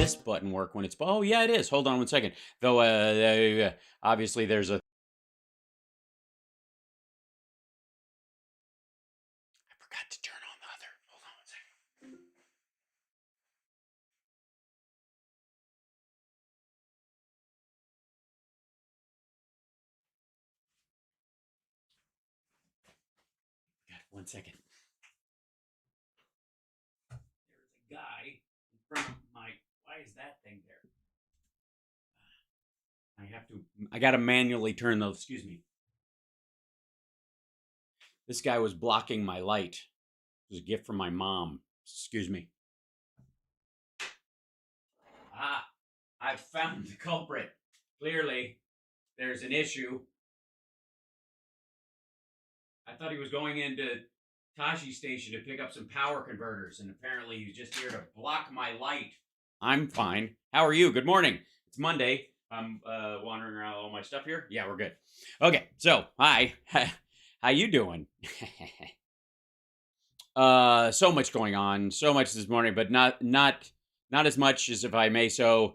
this button work when it's... Oh, yeah, it is. Hold on 1 second. Though, obviously there's a... I forgot to turn on the other. Hold on 1 second. God, 1 second. There's a guy in front of my... Why is that thing there? I got to manually turn those. Excuse me. This guy was blocking my light. It was a gift from my mom. Excuse me. I've found the culprit. Clearly, there's an issue. I thought he was going into Tashi Station to pick up some power converters, and apparently he's just here to block my light. I'm fine. How are you? Good morning. It's Monday. I'm wandering around all my stuff here. Yeah, we're good. Okay, so hi. How you doing? So much going on, so much this morning, but not as much as, if I may so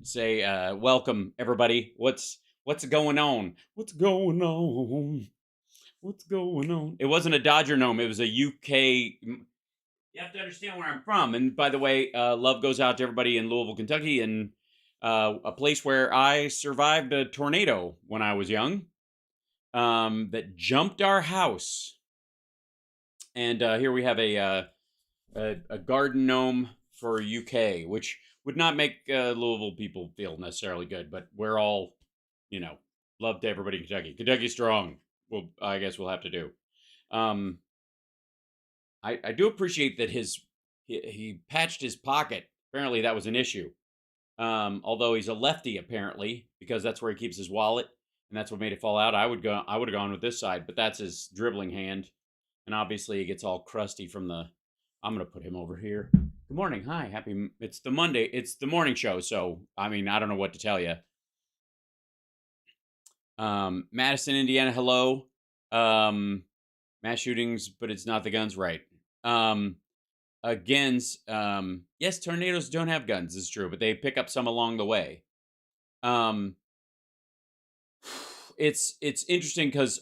say, welcome everybody. What's going on? What's going on? What's going on? It wasn't a Dodger gnome. It was a UK. You have to understand where I'm from. And by the way, love goes out to everybody in Louisville, Kentucky, and a place where I survived a tornado when I was young that jumped our house. And here we have a garden gnome for UK, which would not make Louisville people feel necessarily good, but we're all, love to everybody in Kentucky. Kentucky strong. Well, I guess we'll have to do. I do appreciate that he patched his pocket. Apparently that was an issue. Although he's a lefty, apparently, because that's where he keeps his wallet, and that's what made it fall out. I would have gone with this side, but that's his dribbling hand. And obviously it gets all crusty from the... I'm going to put him over here. Good morning. Hi. Happy... It's the Monday. It's the morning show. So, I mean, I don't know what to tell you. Madison, Indiana. Hello. Mass shootings, but it's not the guns. Right. Yes, tornadoes don't have guns. It's true, but they pick up some along the way. It's interesting because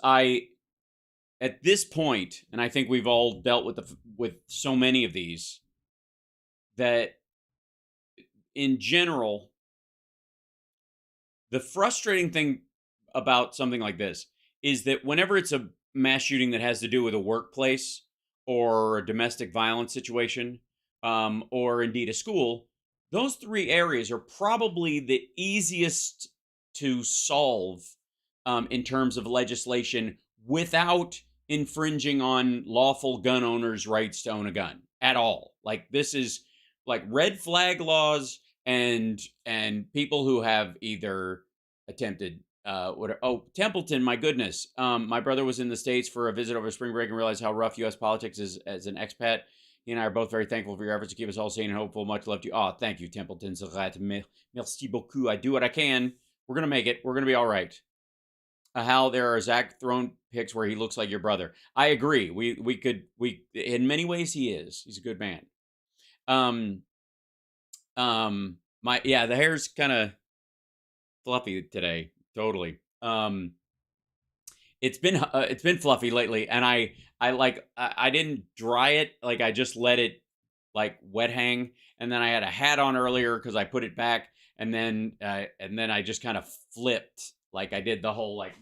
at this point, and I think we've all dealt with so many of these, that in general, the frustrating thing about something like this is that whenever it's a mass shooting that has to do with a workplace or a domestic violence situation, or indeed a school, those three areas are probably the easiest to solve in terms of legislation without infringing on lawful gun owners' rights to own a gun at all. Like, this is like red flag laws and people who have either attempted Templeton, my goodness. My brother was in the States for a visit over spring break and realized how rough U.S. politics is as an expat. He and I are both very thankful for your efforts to keep us all sane and hopeful. Much love to you. Oh, thank you, Templeton. Merci beaucoup. I do what I can. We're going to make it. We're going to be all right. How there are Zach throne pics where he looks like your brother. I agree. We in many ways he is. He's a good man. The hair's kind of fluffy today. Totally. It's been fluffy lately, and I didn't dry it. Like, I just let it like wet hang, and then I had a hat on earlier because I put it back, and then I just kind of flipped. Like, I did the whole like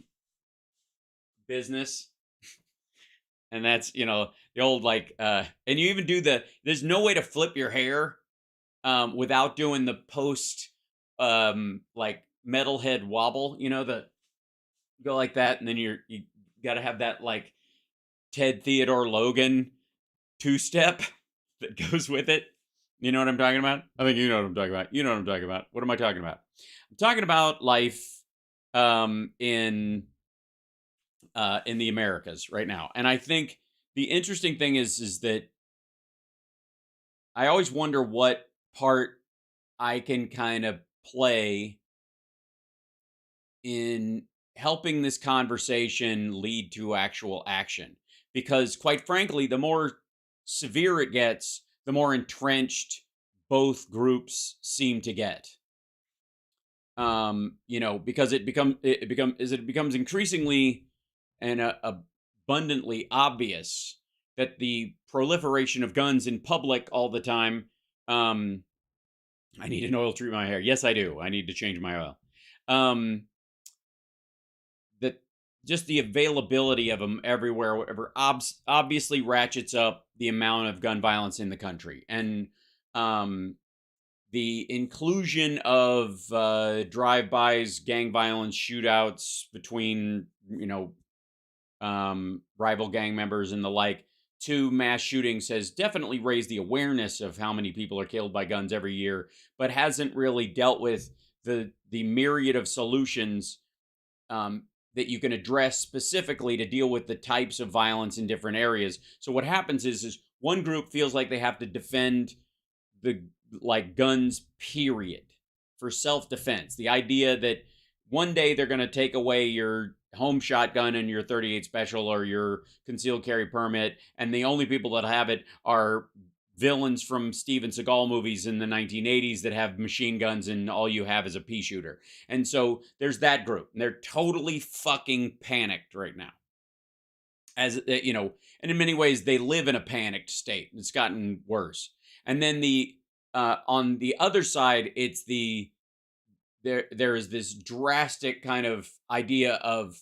business. And that's, the old like and you even do there's no way to flip your hair without doing the post like metalhead wobble, the go like that, and then you got to have that like Ted Theodore Logan two-step that goes with it. You know what I'm talking about? I think you know what I'm talking about. You know what I'm talking about. What am I talking about? I'm talking about life in the Americas right now. And I think the interesting thing is that I always wonder what part I can kind of play in helping this conversation lead to actual action. Because quite frankly, the more severe it gets, the more entrenched both groups seem to get. Because it becomes increasingly and abundantly obvious that the proliferation of guns in public all the time. I need an oil to treat my hair. Yes, I do. I need to change my oil. That just the availability of them everywhere, whatever, obviously ratchets up the amount of gun violence in the country. And the inclusion of drive-bys, gang violence, shootouts between, rival gang members and the like, to mass shootings has definitely raised the awareness of how many people are killed by guns every year, but hasn't really dealt with the myriad of solutions that you can address specifically to deal with the types of violence in different areas. So what happens is one group feels like they have to defend the guns, period, for self-defense. The idea that one day they're going to take away your home shotgun and your 38 special or your concealed carry permit, and the only people that have it are villains from Steven Seagal movies in the 1980s that have machine guns, and all you have is a pea shooter. And so there's that group, and they're totally fucking panicked right now. As and in many ways they live in a panicked state. It's gotten worse. And then on the other side, it's there is this drastic kind of idea of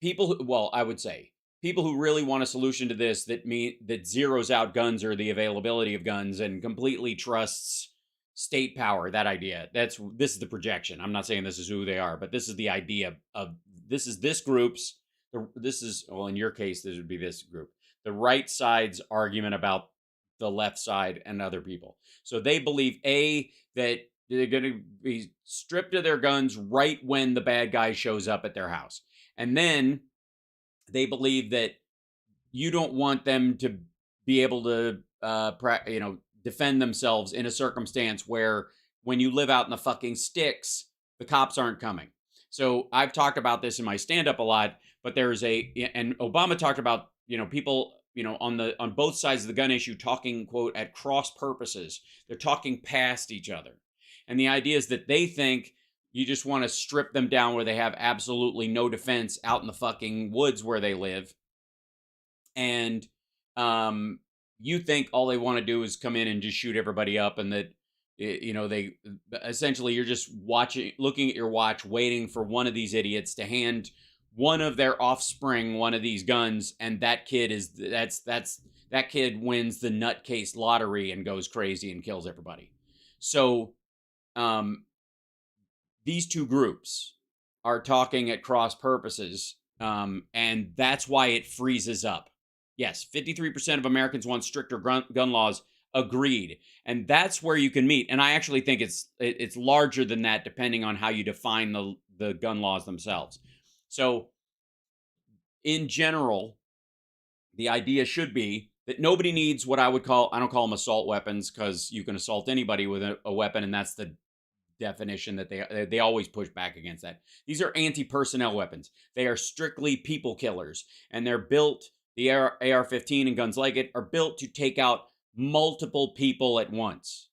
people who, well, I would say people who really want a solution to this that zeroes out guns or the availability of guns and completely trusts state power. That idea. This is the projection. I'm not saying this is who they are, but this is the idea of this group's. Well, in your case, this would be this group. The right side's argument about the left side and other people. So they believe that they're going to be stripped of their guns right when the bad guy shows up at their house. And then they believe that you don't want them to be able to, defend themselves in a circumstance where when you live out in the fucking sticks, the cops aren't coming. So I've talked about this in my stand-up a lot, but and Obama talked about, people, on both sides of the gun issue talking, quote, at cross purposes. They're talking past each other. And the idea is that they think you just want to strip them down where they have absolutely no defense out in the fucking woods where they live. And you think all they want to do is come in and just shoot everybody up, and that, they essentially, you're just looking at your watch, waiting for one of these idiots to hand one of their offspring one of these guns, and that kid that kid wins the nutcase lottery and goes crazy and kills everybody. So these two groups are talking at cross purposes, and that's why it freezes up. Yes, 53% of Americans want stricter gun laws. Agreed. And that's where you can meet. And I actually think it's larger than that, depending on how you define the gun laws themselves. So in general, the idea should be that nobody needs what I don't call them assault weapons, because you can assault anybody with a weapon, and that's the definition that they always push back against that. These are anti-personnel weapons. They are strictly people killers, and they're built, the AR-15 and guns like it are built to take out multiple people at once.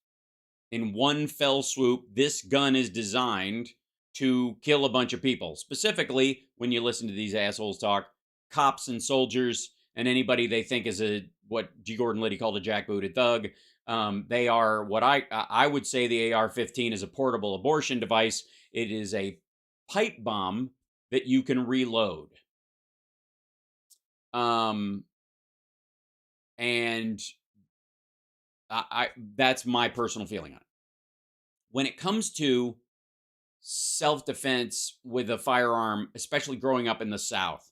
In one fell swoop, this gun is designed to kill a bunch of people. Specifically, when you listen to these assholes talk, cops and soldiers and anybody they think is what G. Gordon Liddy called a jackbooted thug. They are what I would say the AR-15 is a portable abortion device. It is a pipe bomb that you can reload. And that's my personal feeling on it. When it comes to self-defense with a firearm, especially growing up in the South,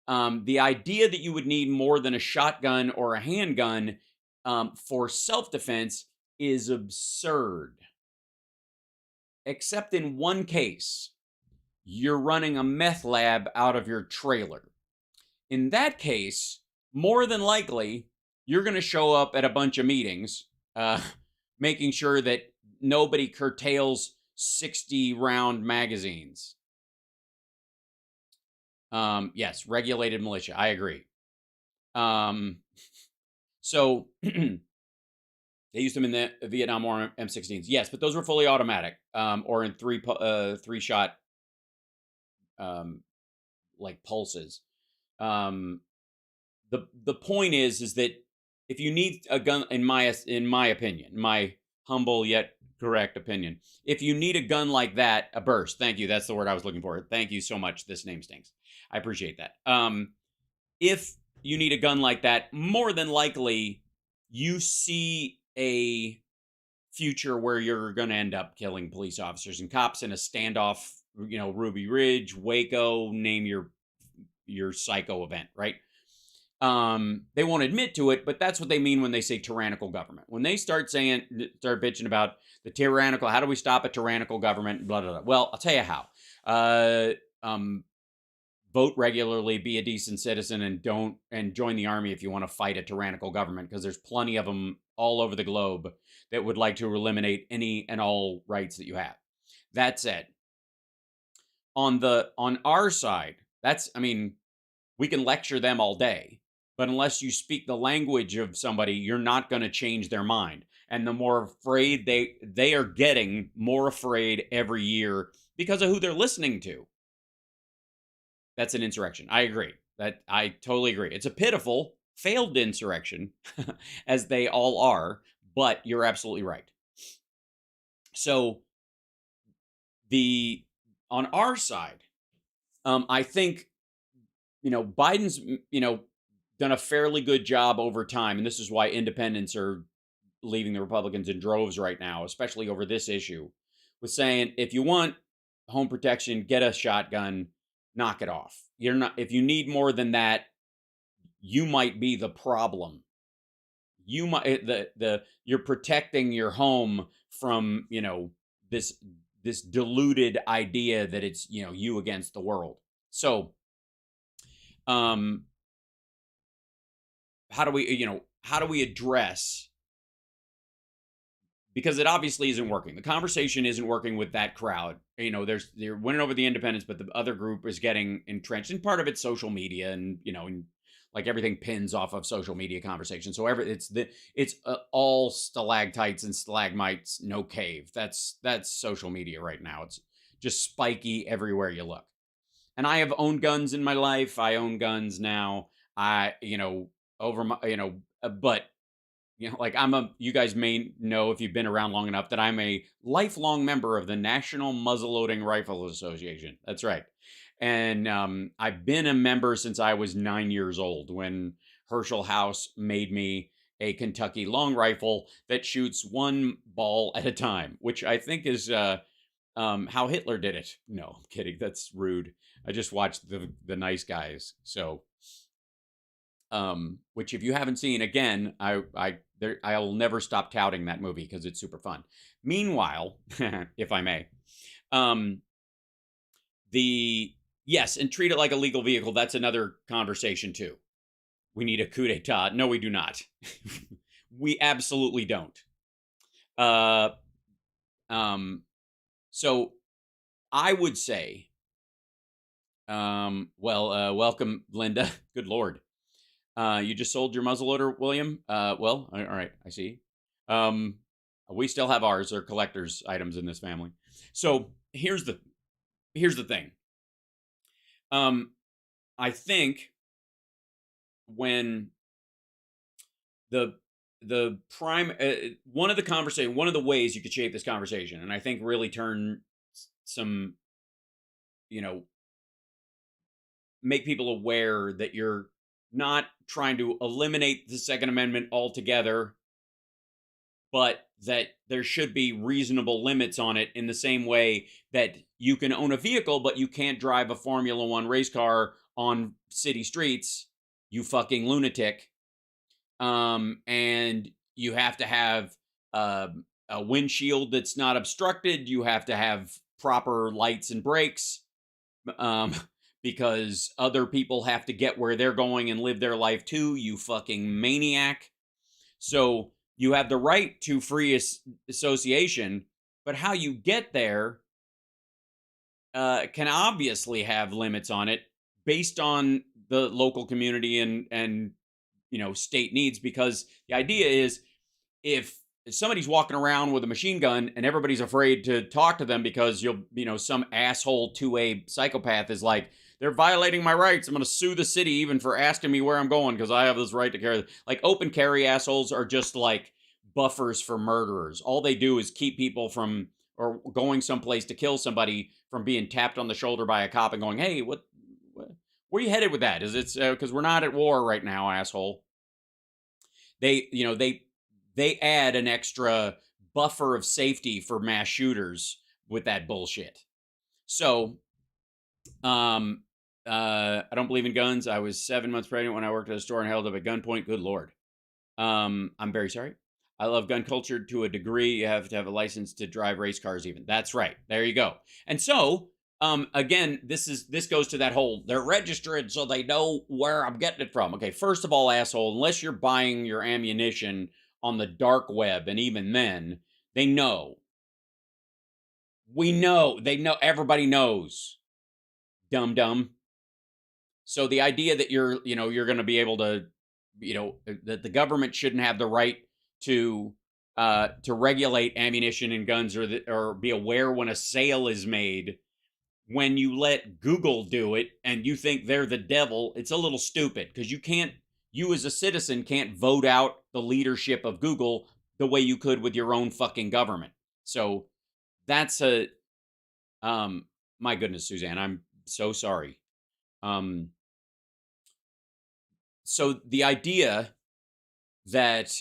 the idea that you would need more than a shotgun or a handgun for self-defense is absurd. Except in one case, you're running a meth lab out of your trailer. In that case, more than likely, you're going to show up at a bunch of meetings, making sure that nobody curtails 60-round magazines. Yes, regulated militia. I agree. So They used them in the Vietnam War M16s. Yes, but those were fully automatic, or in three shot um, like pulses. Um, the point is that if you need a gun, in my opinion, my humble yet correct opinion, if you need a gun like that, a burst. Thank you. That's the word I was looking for. Thank you so much. This name stinks. I appreciate that. If you need a gun like that, more than likely you see a future where you're going to end up killing police officers and cops in a standoff, Ruby Ridge, Waco, name your psycho event, right? They won't admit to it, but that's what they mean when they say tyrannical government. When they start bitching about the tyrannical, how do we stop a tyrannical government, blah, blah, blah. Well, I'll tell you how. Vote regularly, be a decent citizen, and join the army if you want to fight a tyrannical government, because there's plenty of them all over the globe that would like to eliminate any and all rights that you have. That said, on our side, we can lecture them all day, but unless you speak the language of somebody, you're not going to change their mind. And the more afraid they are getting, more afraid every year because of who they're listening to. That's an insurrection. I agree. I totally agree. It's a pitiful, failed insurrection, as they all are, but you're absolutely right. So on our side, I think, Biden's, done a fairly good job over time. And this is why independents are leaving the Republicans in droves right now, especially over this issue, with saying, if you want home protection, get a shotgun, knock it off. If you need more than that, you might be the problem. You might, you're protecting your home from, this diluted idea that it's, you against the world. So, how do we address, because it obviously isn't working. The conversation isn't working with that crowd. They're winning over the independents, but the other group is getting entrenched. And part of it's social media, and like everything pins off of social media conversation. So it's all stalactites and stalagmites, no cave. That's social media right now. It's just spiky everywhere you look. And I have owned guns in my life. I own guns now. But like you guys may know, if you've been around long enough, that I'm a lifelong member of the National Muzzleloading Rifle Association. That's right. And I've been a member since I was 9 years old, when Herschel House made me a Kentucky long rifle that shoots one ball at a time, which I think is how Hitler did it. No, I'm kidding. That's rude. I just watched the Nice Guys. So, which if you haven't seen, again, I'll never stop touting that movie because it's super fun. Meanwhile, if I may, yes, and treat it like a legal vehicle. That's another conversation too. We need a coup d'etat. No, we do not. We absolutely don't. So I would say, welcome, Linda. Good Lord. You just sold your muzzleloader, William? Well, all right, I see. We still have ours. They're collector's items in this family. So here's the thing. I think when the prime, one of the ways you could shape this conversation, and I think really turn some, make people aware that you're not trying to eliminate the Second Amendment altogether, but that there should be reasonable limits on it, in the same way that you can own a vehicle, but you can't drive a Formula One race car on city streets, you fucking lunatic. And you have to have a windshield that's not obstructed. You have to have proper lights and brakes, because other people have to get where they're going and live their life too, you fucking maniac. So you have the right to free association, but how you get there can obviously have limits on it, based on the local community and state needs. Because the idea is, if somebody's walking around with a machine gun and everybody's afraid to talk to them because some asshole 2A psychopath is like, they're violating my rights. I'm going to sue the city even for asking me where I'm going because I have this right to carry. Like, open carry assholes are just like buffers for murderers. All they do is keep people from, or going someplace to kill somebody, from being tapped on the shoulder by a cop and going, hey, where are you headed with that? Is it because we're not at war right now, asshole? They add an extra buffer of safety for mass shooters with that bullshit. So, I don't believe in guns. I was 7 months pregnant when I worked at a store and held up at gunpoint. Good Lord. I'm very sorry. I love gun culture to a degree. You have to have a license to drive race cars even. That's right. There you go. And so, again, this goes to that whole, they're registered so they know where I'm getting it from. Okay, first of all, asshole, unless you're buying your ammunition on the dark web, and even then, they know. We know. They know. Everybody knows. Dumb dumb. So the idea that you're going to be able to, that the government shouldn't have the right to regulate ammunition and guns, or be aware when a sale is made, when you let Google do it and you think they're the devil, it's a little stupid, because you as a citizen can't vote out the leadership of Google the way you could with your own fucking government. So that's my goodness, Suzanne, I'm so sorry. So the idea that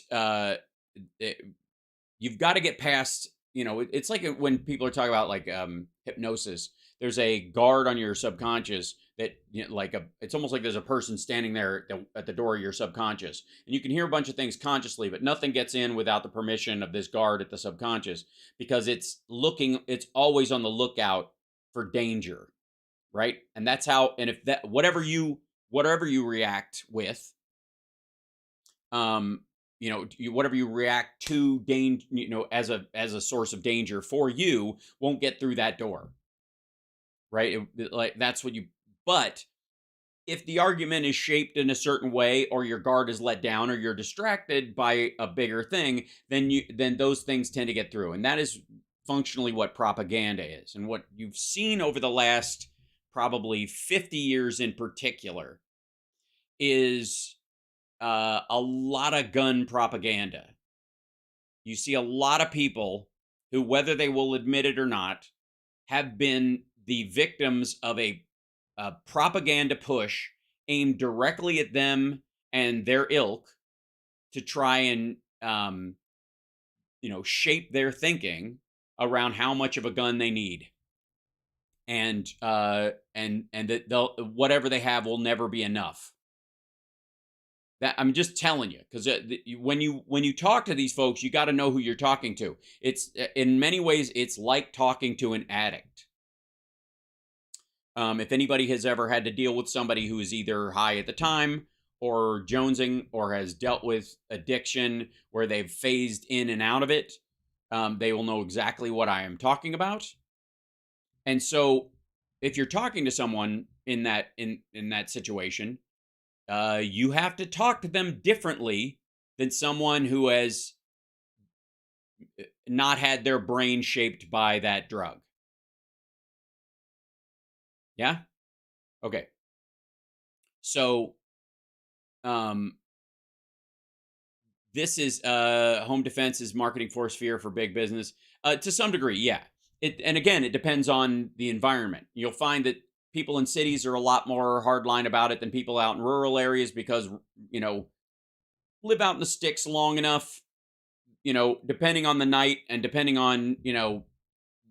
you've got to get past, it's like when people are talking about like hypnosis. There's a guard on your subconscious that, it's almost like there's a person standing there at the door of your subconscious, and you can hear a bunch of things consciously, but nothing gets in without the permission of this guard at the subconscious, because it's always on the lookout for danger, right? And that's how, and if that, whatever you react with, whatever you react to danger, as a source of danger for you, won't get through that door, right? That's what you. But if the argument is shaped in a certain way, or your guard is let down, or you're distracted by a bigger thing, then those things tend to get through, and that is functionally what propaganda is, and what you've seen over the last probably 50 years in particular is a lot of gun propaganda. You see a lot of people who, whether they will admit it or not, have been the victims of a propaganda push aimed directly at them and their ilk, to try and shape their thinking around how much of a gun they need, and that whatever they have will never be enough. That, I'm just telling you, because when you talk to these folks, you got to know who you're talking to. It's, in many ways, it's like talking to an addict. If anybody has ever had to deal with somebody who is either high at the time, or jonesing, or has dealt with addiction where they've phased in and out of it, they will know exactly what I am talking about. And so, if you're talking to someone in that situation, you have to talk to them differently than someone who has not had their brain shaped by that drug. Yeah? Okay. So, this is home defense is marketing force fear for big business. To some degree, yeah. And again, it depends on the environment. You'll find that people in cities are a lot more hardline about it than people out in rural areas, because, live out in the sticks long enough, depending on the night, and depending on,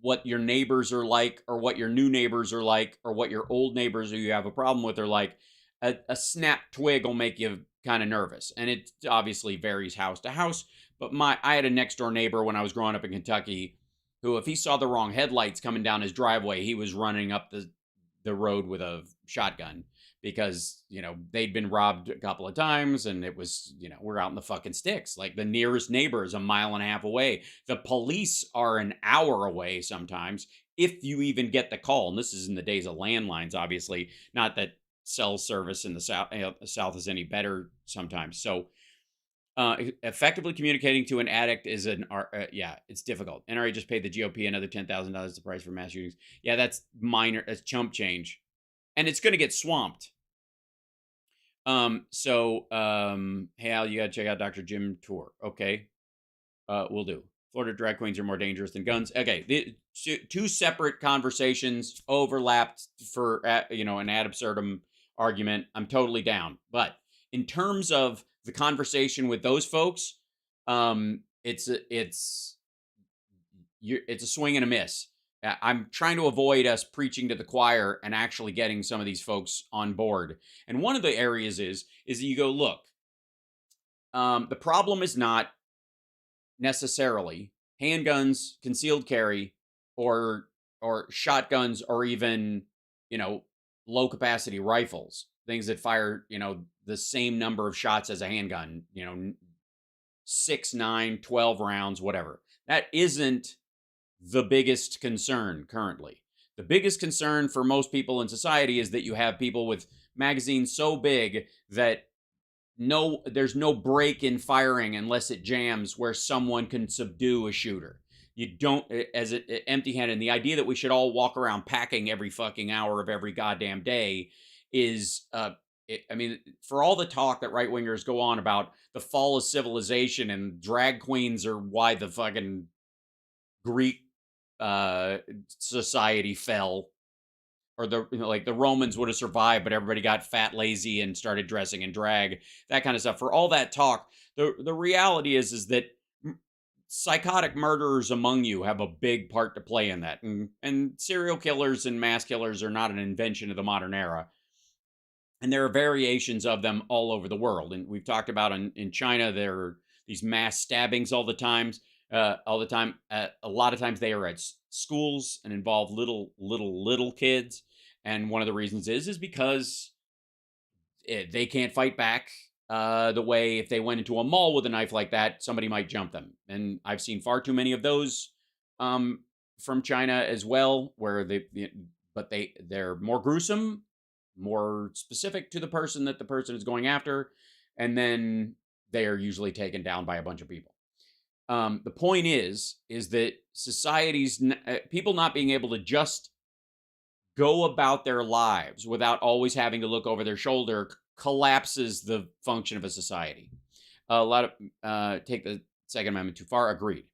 what your neighbors are like, or what your new neighbors are like, or what your old neighbors who you have a problem with are like, a snap twig will make you kind of nervous. And it obviously varies house to house. But I had a next door neighbor when I was growing up in Kentucky, who, if he saw the wrong headlights coming down his driveway, he was running up the road with a shotgun, because, they'd been robbed a couple of times, and it was, we're out in the fucking sticks. Like, the nearest neighbor is a mile and a half away. The police are an hour away sometimes, if you even get the call. And this is in the days of landlines, obviously. Not that cell service in the South is any better sometimes. So, Effectively communicating to an addict is yeah, it's difficult. NRA just paid the GOP another $10,000 the price for mass shootings. Yeah, that's minor. That's chump change, and it's going to get swamped. Hey Al, you got to check out Dr. Jim Tour. Okay, will do. Florida drag queens are more dangerous than guns. Okay, the two separate conversations overlapped for an ad absurdum argument. I'm totally down, but in terms of the conversation with those folks, it's a swing and a miss. I'm trying to avoid us preaching to the choir and actually getting some of these folks on board. And one of the areas is that you go, look, the problem is not necessarily handguns, concealed carry, or shotguns, or even low capacity rifles, things that fire the same number of shots as a handgun, 6, 9, 12 rounds, whatever. That isn't the biggest concern currently. The biggest concern for most people in society is that you have people with magazines so big that there's no break in firing unless it jams where someone can subdue a shooter. You don't, as empty-handed. And the idea that we should all walk around packing every fucking hour of every goddamn day is, for all the talk that right-wingers go on about the fall of civilization and drag queens are why the fucking Greek society fell, or the Romans would have survived, but everybody got fat, lazy, and started dressing in drag, that kind of stuff. For all that talk, the reality is that psychotic murderers among you have a big part to play in that, and serial killers and mass killers are not an invention of the modern era. And there are variations of them all over the world. And we've talked about in China, there are these mass stabbings all the time. A lot of times they are at schools and involve little kids. And one of the reasons is because they can't fight back the way if they went into a mall with a knife like that, somebody might jump them. And I've seen far too many of those from China as well, where they're more gruesome, more specific to the person that the person is going after, and then they are usually taken down by a bunch of people. The point is that societies, people not being able to just go about their lives without always having to look over their shoulder collapses the function of a society. A lot of take the Second Amendment too far. Agreed.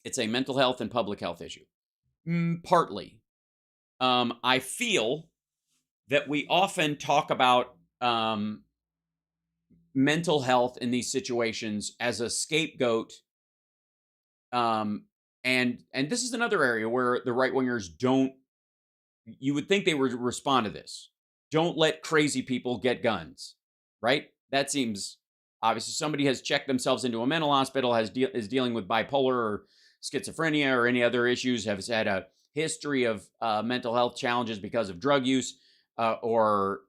It's a mental health and public health issue. Partly. I feel that we often talk about mental health in these situations as a scapegoat. And this is another area where the right-wingers you would think they would respond to this. Don't let crazy people get guns, right? That seems obvious. Somebody has checked themselves into a mental hospital, is dealing with bipolar or schizophrenia or any other issues, has had a history of mental health challenges because of drug use, or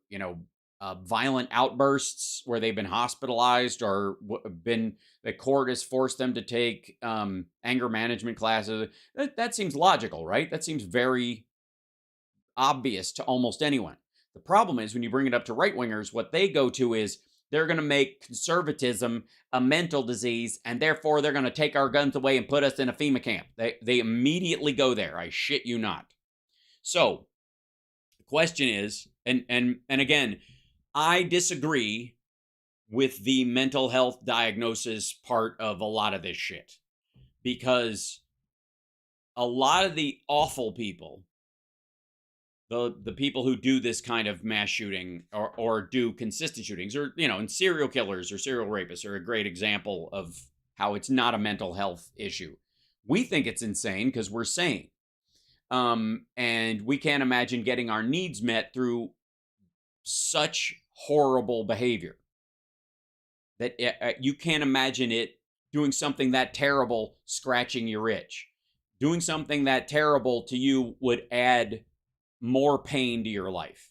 violent outbursts where they've been hospitalized, or the court has forced them to take anger management classes. That seems logical, right? That seems very obvious to almost anyone. The problem is when you bring it up to right-wingers, what they go to is they're going to make conservatism a mental disease, and therefore they're going to take our guns away and put us in a FEMA camp. They immediately go there. I shit you not. So the question is, and again, I disagree with the mental health diagnosis part of a lot of this shit, because a lot of the awful people, the people who do this kind of mass shooting or do consistent shootings, or and serial killers or serial rapists are a great example of how it's not a mental health issue. We think it's insane because we're sane, and we can't imagine getting our needs met through such horrible behavior that you can't imagine it doing something that terrible, scratching your itch. Doing something that terrible to you would add more pain to your life.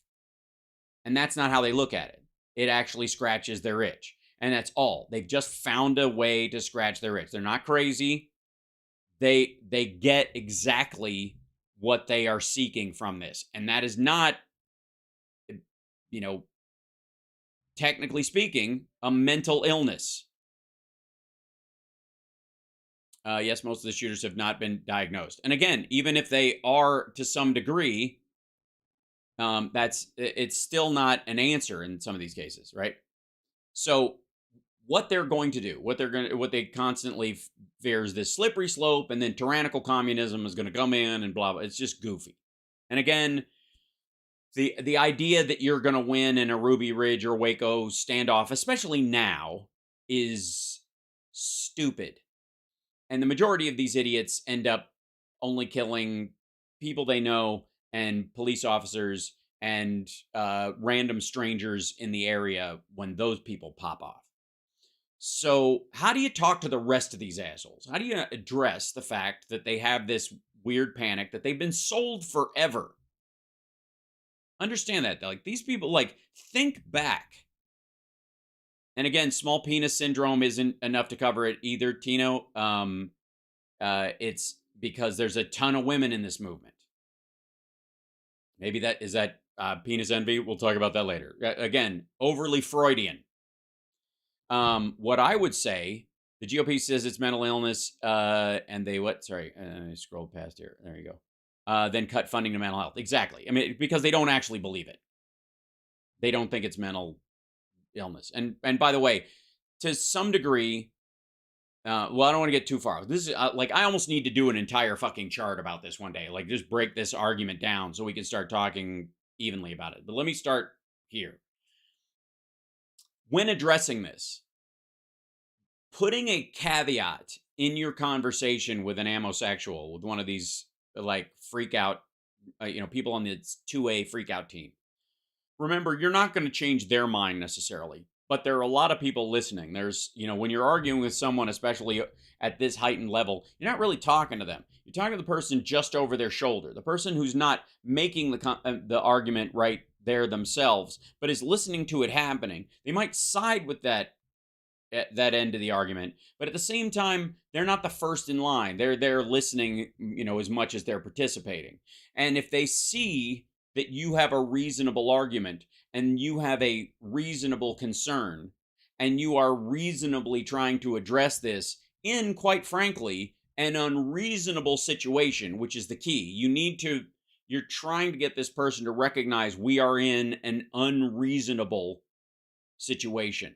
And that's not how they look at it. It actually scratches their itch. And that's all. They've just found a way to scratch their itch. They're not crazy. They get exactly what they are seeking from this. And that is not, technically speaking, a mental illness. Yes, most of the shooters have not been diagnosed. And again, even if they are to some degree, it's still not an answer in some of these cases, right? So what they're going to do, what they constantly fear is this slippery slope, and then tyrannical communism is going to come in and blah blah. It's just goofy. And again, the idea that you're going to win in a Ruby Ridge or Waco standoff, especially now, is stupid. And the majority of these idiots end up only killing people they know and police officers and random strangers in the area when those people pop off. So how do you talk to the rest of these assholes? How do you address the fact that they have this weird panic that they've been sold forever? Understand that. Like, these people, like, think back. And again, small penis syndrome isn't enough to cover it either, Tino. It's because there's a ton of women in this movement. Maybe that is penis envy. We'll talk about that later. Again, overly Freudian. What I would say, the GOP says it's mental illness, and they what? Sorry, I scrolled past here. There you go. Then cut funding to mental health. Exactly. I mean, because they don't actually believe it. They don't think it's mental illness. And by the way, to some degree, well, I don't want to get too far. This is like, I almost need to do an entire fucking chart about this one day. Like, just break this argument down so we can start talking evenly about it. But let me start here. When addressing this, putting a caveat in your conversation with an ammosexual, with one of these like freak out, people on the 2A freak out team. Remember, you're not going to change their mind necessarily, but there are a lot of people listening. There's, when you're arguing with someone, especially at this heightened level, you're not really talking to them. You're talking to the person just over their shoulder, the person who's not making the argument right there themselves, but is listening to it happening. They might side with that end of the argument, but at the same time, they're not the first in line. They're listening, as much as they're participating. And if they see that you have a reasonable argument and you have a reasonable concern and you are reasonably trying to address this in, quite frankly, an unreasonable situation, which is the key. You're trying to get this person to recognize we are in an unreasonable situation.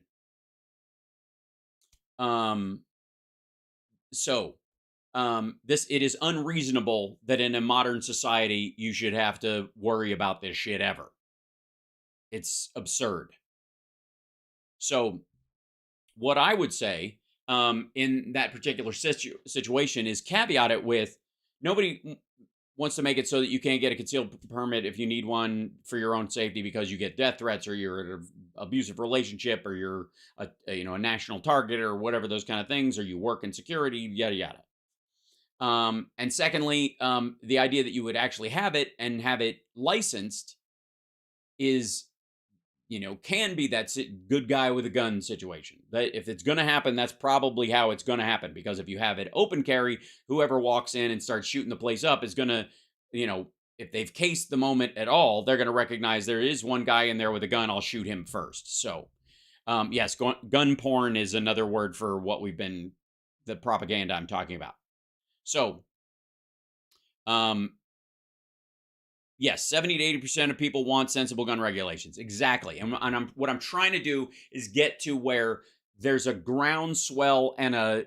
It is unreasonable that in a modern society you should have to worry about this shit ever. It's absurd. So what I would say in that particular situation is caveat it with, nobody wants to make it so that you can't get a concealed permit if you need one for your own safety because you get death threats or you're in an abusive relationship or you're a national target or whatever, those kind of things, or you work in security, yada yada. And secondly, the idea that you would actually have it and have it licensed is, can be that good guy with a gun situation. That if it's going to happen, that's probably how it's going to happen. Because if you have it open carry, whoever walks in and starts shooting the place up is going to, if they've cased the moment at all, they're going to recognize there is one guy in there with a gun. I'll shoot him first. So, yes, gun porn is another word for the propaganda I'm talking about. So, yes, 70 to 80% of people want sensible gun regulations. Exactly. And what I'm trying to do is get to where there's a groundswell and a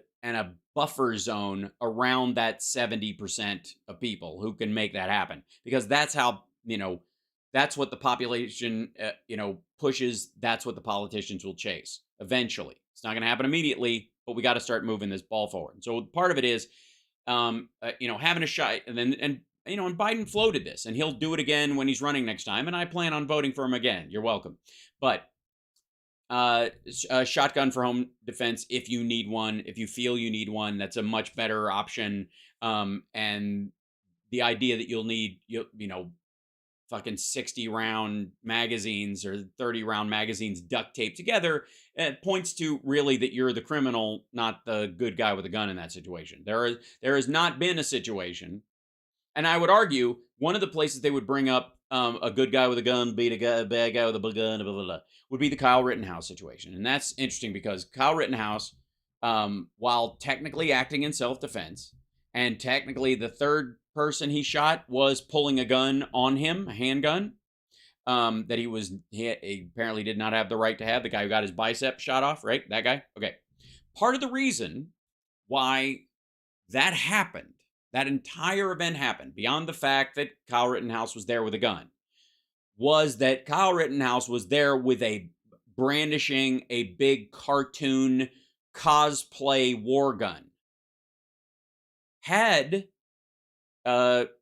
buffer zone around that 70% of people who can make that happen. Because that's how, that's what the population, pushes. That's what the politicians will chase eventually. It's not going to happen immediately, but we got to start moving this ball forward. So part of it is, having a shot, and Biden floated this, and he'll do it again when he's running next time, and I plan on voting for him again. You're welcome. But a shotgun for home defense, if you need one, if you feel you need one, that's a much better option. And the idea that you'll need, fucking 60-round magazines or 30-round magazines duct taped together, it points to really that you're the criminal, not the good guy with a gun in that situation. There has not been a situation, and I would argue one of the places they would bring up a good guy with a gun beat a bad guy with a gun, blah, blah, blah, would be the Kyle Rittenhouse situation. And that's interesting because Kyle Rittenhouse while technically acting in self-defense. And technically, the third person he shot was pulling a gun on him, a handgun, that he apparently did not have the right to have. The guy who got his bicep shot off, right? That guy? Okay. Part of the reason why that happened, that entire event happened, beyond the fact that Kyle Rittenhouse was there with a gun, was that Kyle Rittenhouse was there with brandishing a big cartoon cosplay war gun. Had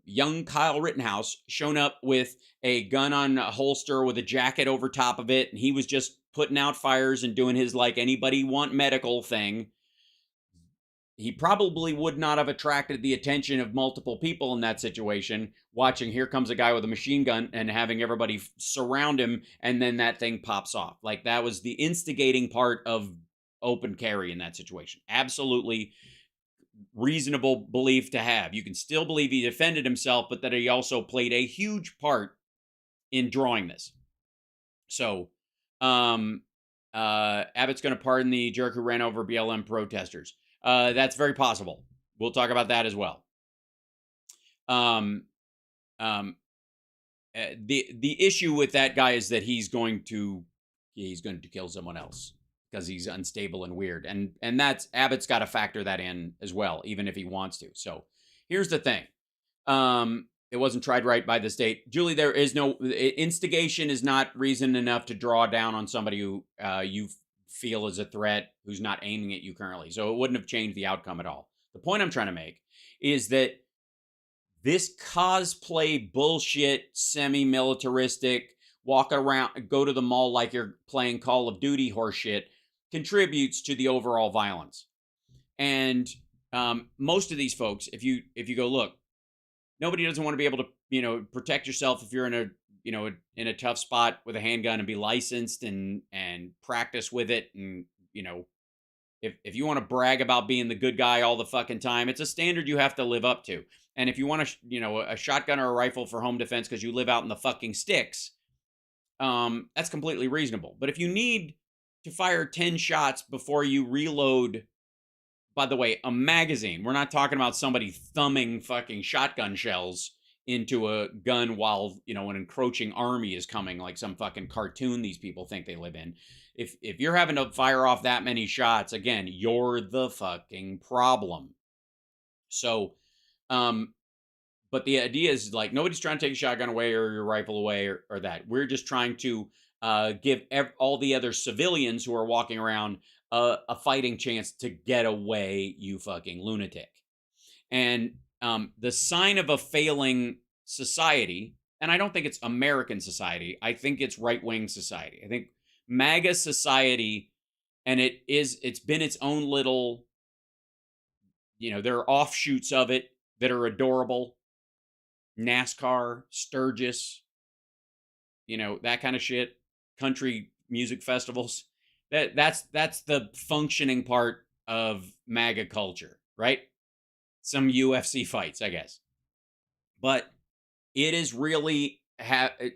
young Kyle Rittenhouse shown up with a gun on a holster with a jacket over top of it, and he was just putting out fires and doing his like anybody want medical thing, he probably would not have attracted the attention of multiple people in that situation, watching here comes a guy with a machine gun and having everybody surround him, and then that thing pops off. Like, that was the instigating part of open carry in that situation. Absolutely reasonable belief to have. You can still believe he defended himself, but that he also played a huge part in drawing this. So, Abbott's going to pardon the jerk who ran over BLM protesters. That's very possible. We'll talk about that as well. The issue with that guy is that he's going to kill someone else because he's unstable and weird, and that's Abbott's got to factor that in as well, even if he wants to. So here's the thing. It wasn't tried right by the state. Julie, there is no instigation is not reason enough to draw down on somebody who you feel is a threat who's not aiming at you currently. So it wouldn't have changed the outcome at all. The point I'm trying to make is that this cosplay bullshit, semi-militaristic, walk around, go to the mall like you're playing Call of Duty horseshit contributes to the overall violence. And most of these folks, if you go look, nobody doesn't want to be able to, protect yourself if you're in a tough spot with a handgun and be licensed and practice with it. And, if you want to brag about being the good guy all the fucking time, it's a standard you have to live up to. And if you want a shotgun or a rifle for home defense because you live out in the fucking sticks, that's completely reasonable. But if you need to fire 10 shots before you reload, by the way, a magazine, we're not talking about somebody thumbing fucking shotgun shells into a gun while, an encroaching army is coming, like some fucking cartoon these people think they live in. If you're having to fire off that many shots, again, you're the fucking problem. So, but the idea is like, nobody's trying to take a shotgun away or your rifle away or that. We're just trying to give all the other civilians who are walking around a fighting chance to get away, you fucking lunatic. And the sign of a failing society, and I don't think it's American society, I think it's right-wing society. I think MAGA society, and it's been its own little, there are offshoots of it that are adorable. NASCAR, Sturgis, that kind of shit. Country music festivals. That's the functioning part of MAGA culture, right? Some UFC fights, I guess. But it is really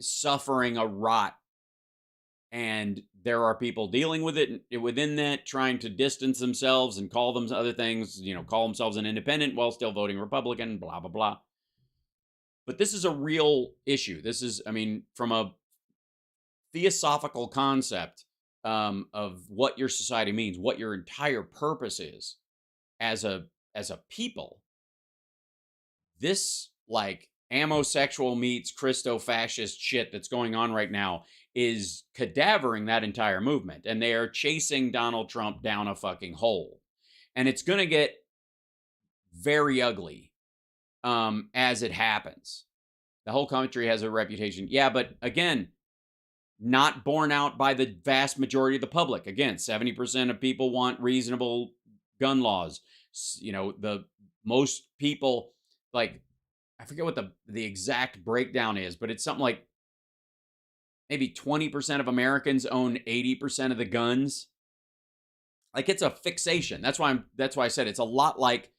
suffering a rot. And there are people dealing with it within that, trying to distance themselves and call them other things, call themselves an independent while still voting Republican, blah, blah, blah. But this is a real issue. This is, from a theosophical concept of what your society means, what your entire purpose is as a people, this like ammosexual meets Christo-fascist shit that's going on right now is cadavering that entire movement. And they are chasing Donald Trump down a fucking hole. And it's going to get very ugly as it happens. The whole country has a reputation. Yeah, but again, not borne out by the vast majority of the public. Again, 70% of people want reasonable gun laws. The most people, like, I forget what the exact breakdown is, but it's something like maybe 20% of Americans own 80% of the guns. Like, it's a fixation. That's why I said it's a lot like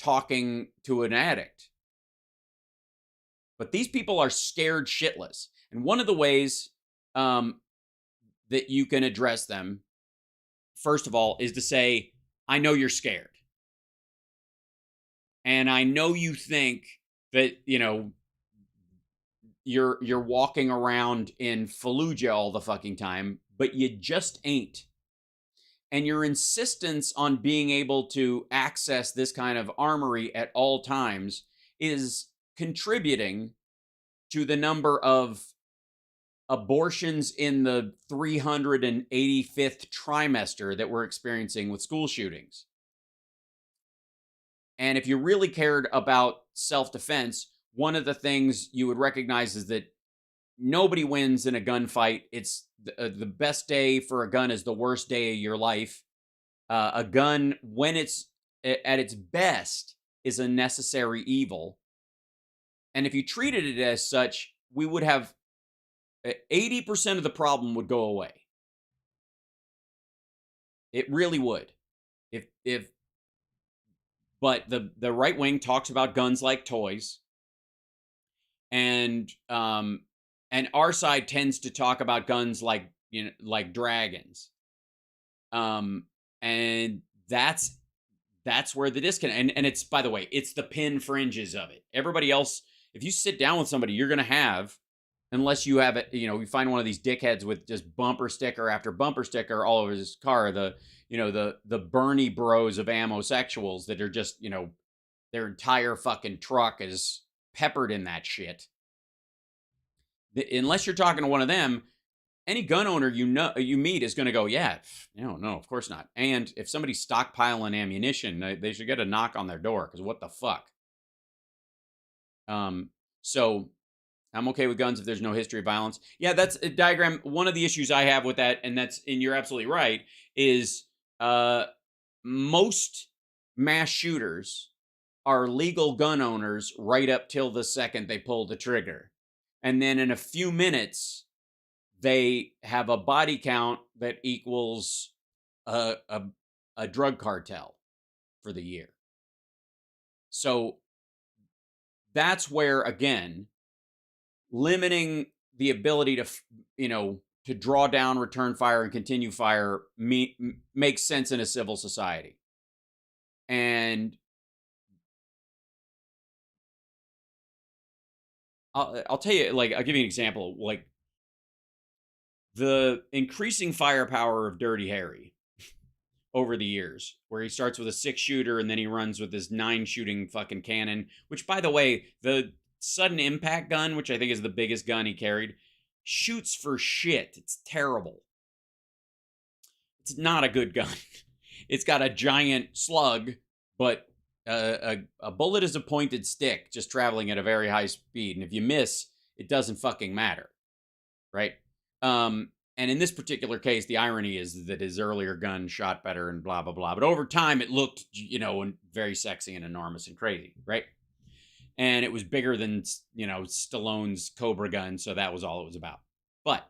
talking to an addict. But these people are scared shitless. And one of the ways that you can address them, first of all, is to say, I know you're scared. And I know you think that, you're walking around in Fallujah all the fucking time, but you just ain't. And your insistence on being able to access this kind of armory at all times is contributing to the number of abortions in the 385th trimester that we're experiencing with school shootings. And if you really cared about self-defense, one of the things you would recognize is that nobody wins in a gunfight. It's the best day for a gun is the worst day of your life. A gun, when it's at its best, is a necessary evil. And if you treated it as such, we would have 80% of the problem would go away. It really would. But the right wing talks about guns like toys, and our side tends to talk about guns like like dragons, and that's where the disconnect. And it's, by the way, it's the pin fringes of it. Everybody else, if you sit down with somebody, you're gonna have, unless you have it, you find one of these dickheads with just bumper sticker after bumper sticker all over his car, the Bernie bros of ammosexuals that are just, their entire fucking truck is peppered in that shit. Unless you're talking to one of them, any gun owner you meet is going to go, yeah, no, of course not. And if somebody's stockpiling ammunition, they should get a knock on their door, because what the fuck? So I'm okay with guns if there's no history of violence. Yeah, that's a diagram. One of the issues I have with that, and you're absolutely right, is most mass shooters are legal gun owners right up till the second they pull the trigger. And then in a few minutes, they have a body count that equals a drug cartel for the year. So that's where, again, limiting the ability to, to draw down, return fire, and continue fire makes sense in a civil society. And I'll tell you, I'll give you an example. Like, the increasing firepower of Dirty Harry over the years, where he starts with a 6-shooter and then he runs with this 9-shooting fucking cannon, which, by the way, the sudden impact gun, which I think is the biggest gun he carried, shoots for shit. It's terrible. It's not a good gun. It's got a giant slug, but a bullet is a pointed stick just traveling at a very high speed. And if you miss, it doesn't fucking matter. Right? And in this particular case, the irony is that his earlier gun shot better and blah, blah, blah. But over time, it looked, very sexy and enormous and crazy. Right? And it was bigger than, Stallone's Cobra gun. So that was all it was about. But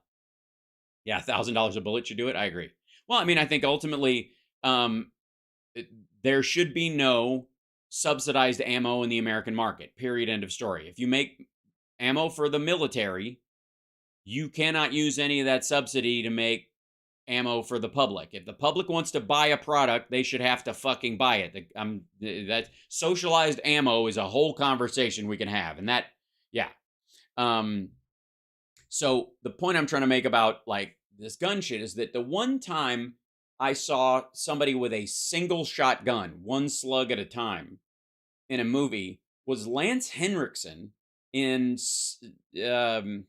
yeah, $1,000 a bullet should do it. I agree. Well, I mean, I think ultimately, there should be no subsidized ammo in the American market, period, end of story. If you make ammo for the military, you cannot use any of that subsidy to make ammo for the public. If the public wants to buy a product, they should have to fucking buy it. That socialized ammo is a whole conversation we can have. And that, yeah. So the point I'm trying to make about, this gun shit is that the one time I saw somebody with a single shot gun, one slug at a time, in a movie was Lance Henriksen in, it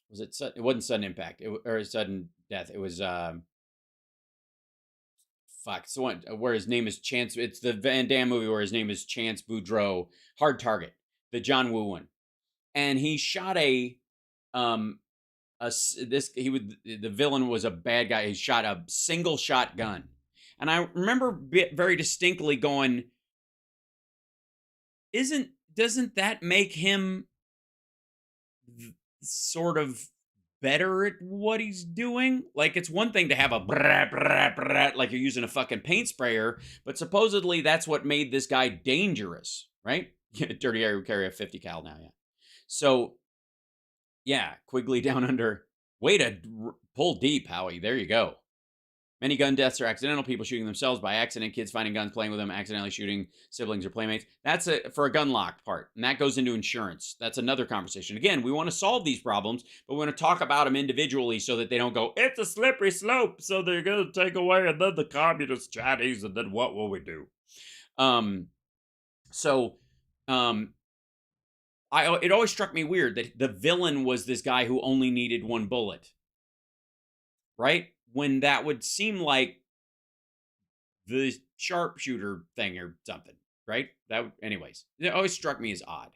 wasn't Sudden Impact, or Sudden Death. It was, it's the one where his name is Chance. It's the Van Damme movie where his name is Chance Boudreaux. Hard Target, the John Woo one. And he shot the villain was a bad guy. He shot a single shot gun. And I remember very distinctly going, doesn't that make him sort of better at what he's doing? Like, it's one thing to have a brat, brat, brat, like you're using a fucking paint sprayer, but supposedly that's what made this guy dangerous, right? Dirty Harry would carry a 50 cal now, yeah. So, yeah, Quigley Down Under. Way to pull deep, Howie. There you go. Many gun deaths are accidental, people shooting themselves by accident, kids finding guns, playing with them, accidentally shooting siblings or playmates. That's for a gun lock part, and that goes into insurance. That's another conversation. Again, we want to solve these problems, but we want to talk about them individually so that they don't go, it's a slippery slope, so they're going to take away, and then the communist Chinese, and then what will we do? It always struck me weird that the villain was this guy who only needed one bullet, right? When that would seem like the sharpshooter thing or something, right? Anyways, it always struck me as odd.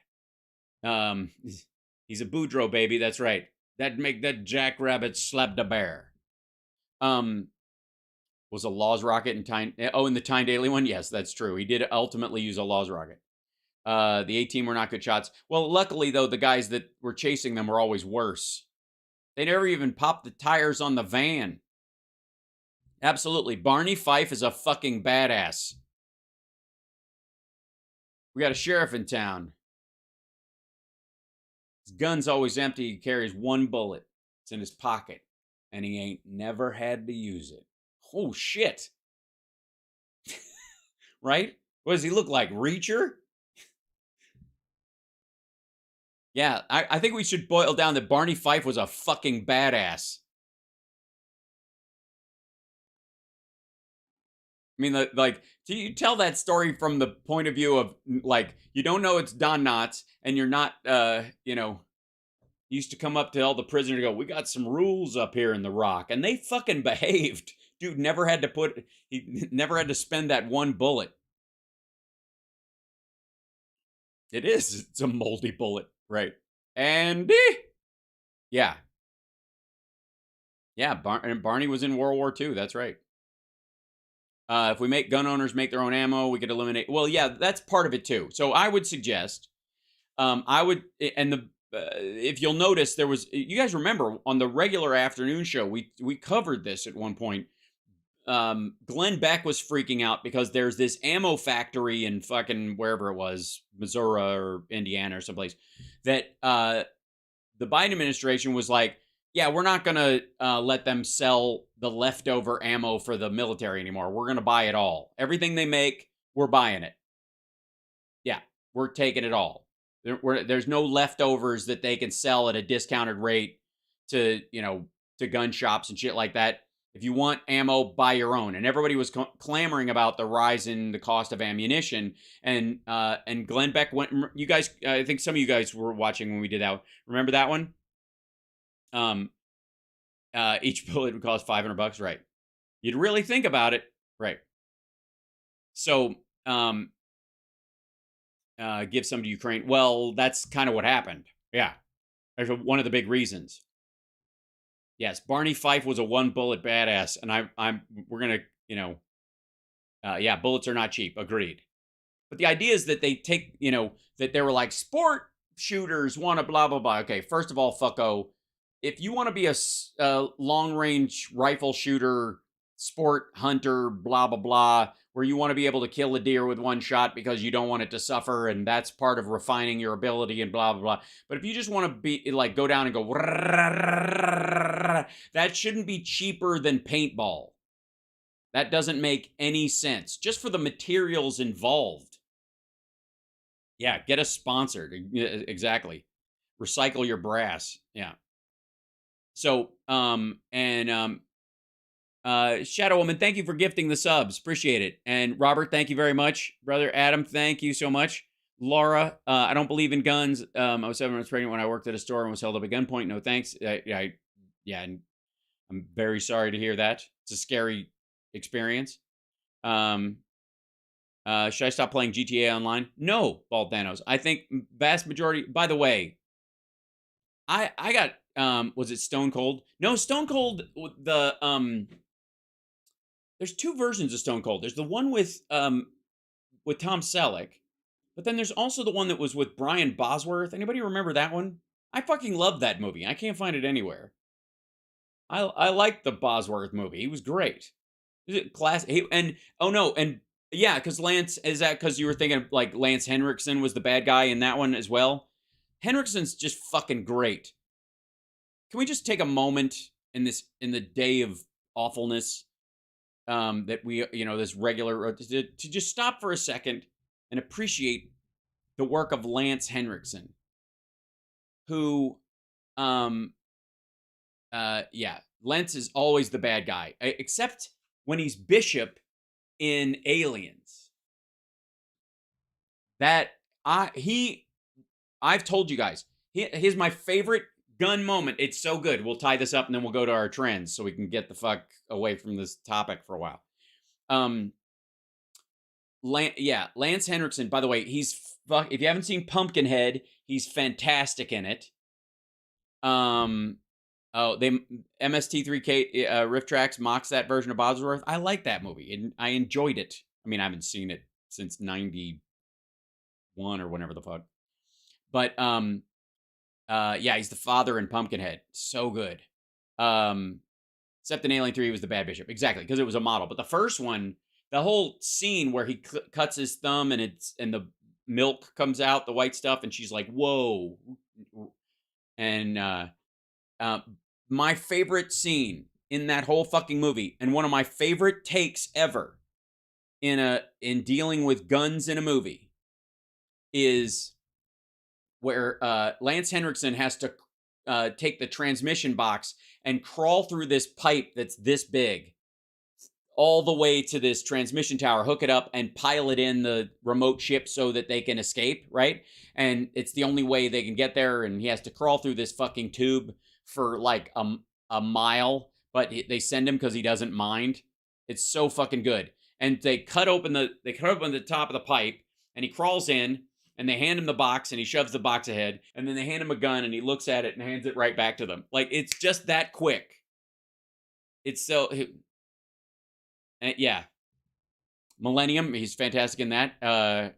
He's a Boudreaux baby, that's right. That'd make that jackrabbit slap the bear. Was a Laws rocket in Tyne? Oh, in the Tyne Daly one, yes, that's true. He did ultimately use a Laws rocket. The 18 were not good shots. Well, luckily though, the guys that were chasing them were always worse. They never even popped the tires on the van. Absolutely. Barney Fife is a fucking badass. We got a sheriff in town. His gun's always empty. He carries one bullet. It's in his pocket. And he ain't never had to use it. Oh, shit. Right? What does he look like? Reacher? Yeah, I think we should boil down that Barney Fife was a fucking badass. I mean, like, do you tell that story from the point of view of, like, you don't know it's Don Knotts, and you're not, used to come up to all the prisoners and go, we got some rules up here in the Rock, and they fucking behaved. Dude he never had to spend that one bullet. It is. It's a moldy bullet, right? Andy? Yeah. Yeah, Barney was in World War II, that's right. If we make gun owners make their own ammo, we could eliminate. Well, yeah, that's part of it too. So I would suggest, if you'll notice, there was, you guys remember on the regular afternoon show, we covered this at one point. Glenn Beck was freaking out because there's this ammo factory in fucking wherever it was, Missouri or Indiana or someplace, that the Biden administration was like, yeah, we're not going to let them sell the leftover ammo for the military anymore. We're going to buy it all. Everything they make, we're buying it. Yeah, we're taking it all. There's no leftovers that they can sell at a discounted rate to gun shops and shit like that. If you want ammo, buy your own. And everybody was clamoring about the rise in the cost of ammunition. And Glenn Beck went. You guys, I think some of you guys were watching when we did that. Remember that one? Each bullet would cost $500, right? You'd really think about it, right? So, give some to Ukraine. Well, that's kind of what happened. Yeah, that's one of the big reasons. Yes, Barney Fife was a one bullet badass, and we're gonna, yeah, bullets are not cheap. Agreed. But the idea is that they take, that they were like sport shooters want to blah blah blah. Okay, first of all, fucko. If you want to be a long-range rifle shooter, sport hunter, blah, blah, blah, where you want to be able to kill a deer with one shot because you don't want it to suffer, and that's part of refining your ability and blah, blah, blah. But if you just want to be, like, go down and go, that shouldn't be cheaper than paintball. That doesn't make any sense. Just for the materials involved. Yeah, get us sponsored. Exactly. Recycle your brass. Yeah. So, Shadow Woman, thank you for gifting the subs. Appreciate it. And Robert, thank you very much. Brother Adam, thank you so much. Laura, I don't believe in guns. I was 7 months pregnant when I worked at a store and was held up at gunpoint. No thanks. Yeah, and I'm very sorry to hear that. It's a scary experience. Should I stop playing GTA Online? No, Bald Thanos. I think vast majority, by the way, I got, was it Stone Cold? No, Stone Cold, there's two versions of Stone Cold. There's the one with Tom Selleck, but then there's also the one that was with Brian Bosworth. Anybody remember that one? I fucking love that movie. I can't find it anywhere. I like the Bosworth movie. He was great. Is it class? And yeah, because Lance, is that because you were thinking like Lance Henriksen was the bad guy in that one as well? Henriksen's just fucking great. Can we just take a moment in the day of awfulness that we, this regular, to just stop for a second and appreciate the work of Lance Henriksen, who, yeah, Lance is always the bad guy, except when he's Bishop in Aliens. That I've told you guys, here's my favorite gun moment. It's so good. We'll tie this up and then we'll go to our trends so we can get the fuck away from this topic for a while. Lance Henriksen, by the way, if you haven't seen Pumpkinhead, he's fantastic in it. MST3K Riff Tracks mocks that version of Bosworth. I like that movie and I enjoyed it. I mean, I haven't seen it since 91 or whenever the fuck. But yeah, he's the father in Pumpkinhead. So good. Except in Alien 3, he was the bad bishop. Exactly, because it was a model. But the first one, the whole scene where he cuts his thumb and the milk comes out, the white stuff, and she's like, "Whoa!" And my favorite scene in that whole fucking movie, and one of my favorite takes ever in dealing with guns in a movie, is where Lance Henriksen has to take the transmission box and crawl through this pipe that's this big all the way to this transmission tower, hook it up, and pilot in the remote ship so that they can escape, right? And it's the only way they can get there, and he has to crawl through this fucking tube for like a mile, but they send him because he doesn't mind. It's so fucking good. And they cut open the top of the pipe, and he crawls in, and they hand him the box, and he shoves the box ahead, and then they hand him a gun, and he looks at it and hands it right back to them. Like, it's just that quick. It's so... yeah. Millennium, he's fantastic in that.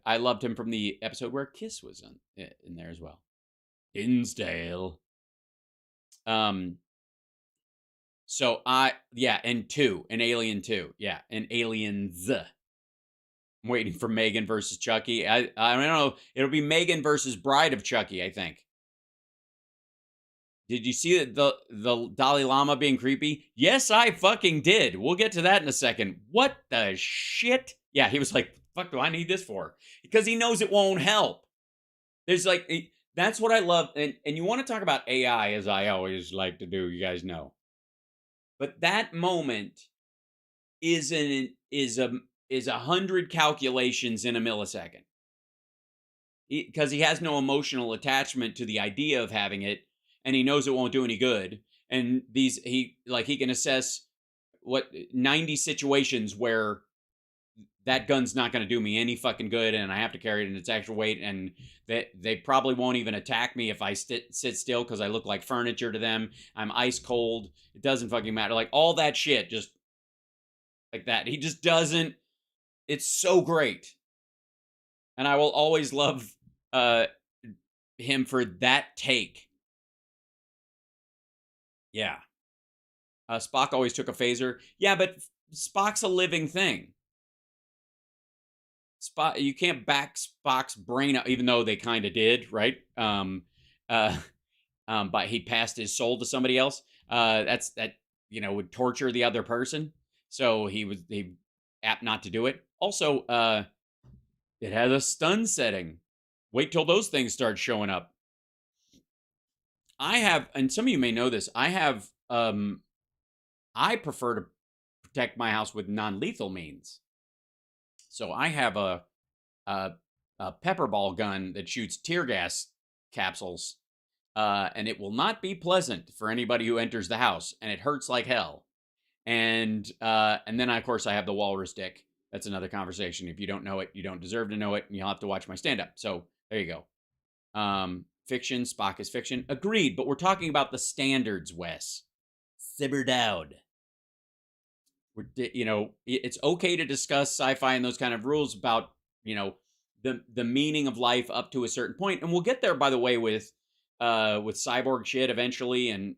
I loved him from the episode where Kiss was in there as well. Hinsdale. So and Alien 2. Yeah, and Aliens. I'm waiting for Megan versus Chucky. I don't know. It'll be Megan versus Bride of Chucky, I think. Did you see the Dalai Lama being creepy? Yes, I fucking did. We'll get to that in a second. What the shit? Yeah, he was like, fuck do I need this for? Because he knows it won't help. There's like, that's what I love. And you want to talk about AI, as I always like to do, you guys know. But that moment is 100 calculations in a millisecond. Because he has no emotional attachment to the idea of having it, and he knows it won't do any good. And he can assess 90 situations where that gun's not going to do me any fucking good, and I have to carry it in its actual weight, and they probably won't even attack me if I sit still because I look like furniture to them. I'm ice cold. It doesn't fucking matter. Like, all that shit, just like that. He just doesn't. It's so great. And I will always love him for that take. Yeah. Spock always took a phaser. Yeah, but Spock's a living thing. You can't back Spock's brain up, even though they kind of did, right? But he passed his soul to somebody else. That would torture the other person. So he apt not to do it. Also, it has a stun setting. Wait till those things start showing up. I have, and some of you may know this, I prefer to protect my house with non-lethal means. So I have a pepper ball gun that shoots tear gas capsules, and it will not be pleasant for anybody who enters the house, and it hurts like hell. And then, of course, I have the walrus dick. That's another conversation. If you don't know it, you don't deserve to know it, and you'll have to watch my stand-up. So there you go. Fiction, Spock is fiction. Agreed, but we're talking about the standards, Wes. Simmer down. It's okay to discuss sci-fi and those kind of rules about, the meaning of life up to a certain point. And we'll get there, by the way, with cyborg shit eventually. And,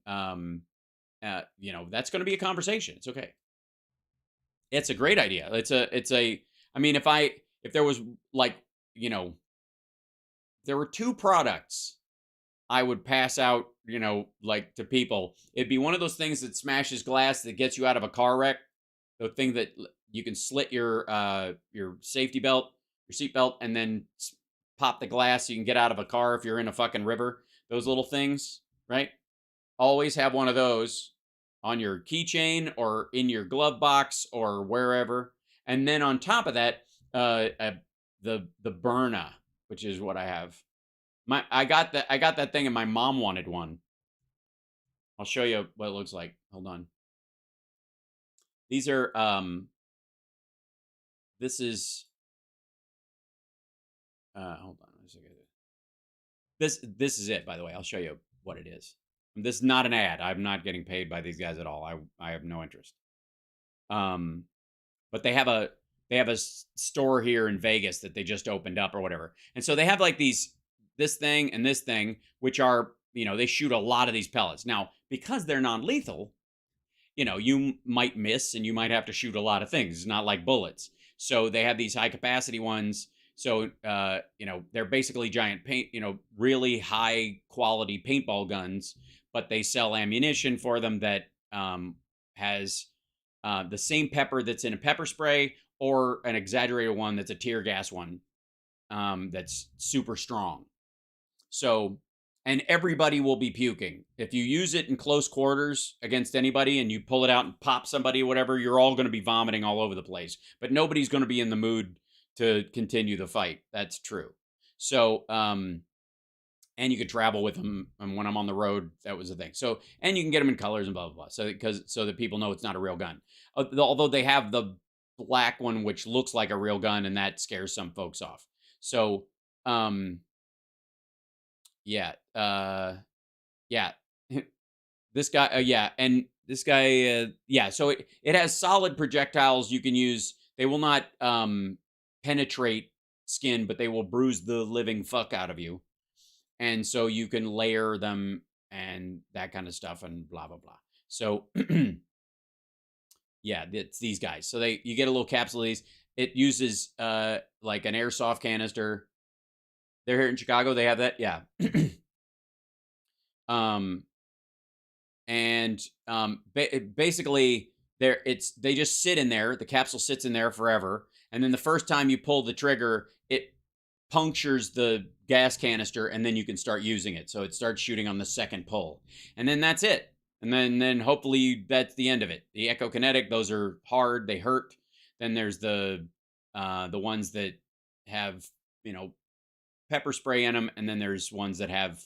that's going to be a conversation. It's okay. It's a great idea. I mean, if there was like, there were two products I would pass out, like to people, it'd be one of those things that smashes glass that gets you out of a car wreck. the thing that you can slit your safety belt, your seat belt, and then pop the glass so you can get out of a car if you're in a fucking river. Those little things, right? Always have one of those on your keychain or in your glove box or wherever. And then on top of that, the Berna, which is what I have. I got that thing, and my mom wanted one. I'll show you what it looks like. Hold on. These are this is hold on a second. This is it, by the way. I'll show you what it is. This is not an ad. I'm not getting paid by these guys at all. I have no interest. But they have a store here in Vegas that they just opened up or whatever. And so they have like this thing and this thing, which are, they shoot a lot of these pellets. Now, because they're non-lethal, you might miss and you might have to shoot a lot of things. It's not like bullets. So they have these high capacity ones. So, they're basically giant really high quality paintball guns, but they sell ammunition for them that has the same pepper that's in a pepper spray, or an exaggerated one that's a tear gas one that's super strong. So, and everybody will be puking. If you use it in close quarters against anybody and you pull it out and pop somebody or whatever, you're all going to be vomiting all over the place. But nobody's going to be in the mood to continue the fight. That's true. So, and you could travel with them. And when I'm on the road, that was the thing. So, and you can get them in colors and blah, blah, blah. So that people know it's not a real gun. Although they have the black one, which looks like a real gun, and that scares some folks off. So, yeah. Yeah. This guy, yeah. And this guy, yeah. So it has solid projectiles you can use. They will not penetrate skin, but they will bruise the living fuck out of you. And so you can layer them and that kind of stuff and blah, blah, blah. So, yeah, it's these guys. So you get a little capsule of these. It uses like an airsoft canister. They're here in Chicago. They have that. Yeah. Basically they just sit in there. The capsule sits in there forever. And then the first time you pull the trigger, it punctures the gas canister, and then you can start using it. So it starts shooting on the second pull. And then that's it. And then hopefully that's the end of it. The Echo-Kinetic, those are hard. They hurt. Then there's the ones that have, pepper spray in them. And then there's ones that have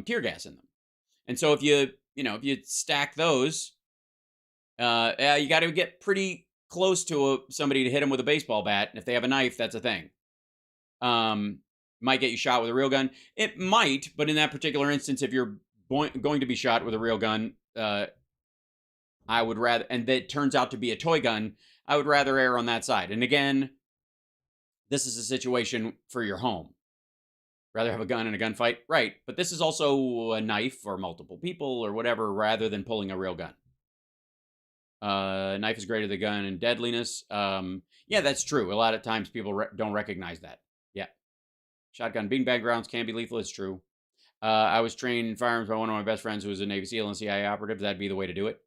tear gas in them. And so if you stack those, you got to get pretty close to somebody to hit them with a baseball bat. And if they have a knife, that's a thing. Might get you shot with a real gun. It might, but in that particular instance, if you're going to be shot with a real gun, I would rather, and that turns out to be a toy gun, I would rather err on that side. And again, this is a situation for your home. Rather have a gun in a gunfight, right? But this is also a knife for multiple people or whatever, rather than pulling a real gun. Knife is greater than gun in deadliness. Yeah, that's true. A lot of times people don't recognize that. Yeah. Shotgun beanbag rounds can be lethal. It's true. I was trained in firearms by one of my best friends who was a Navy SEAL and CIA operative. That'd be the way to do it.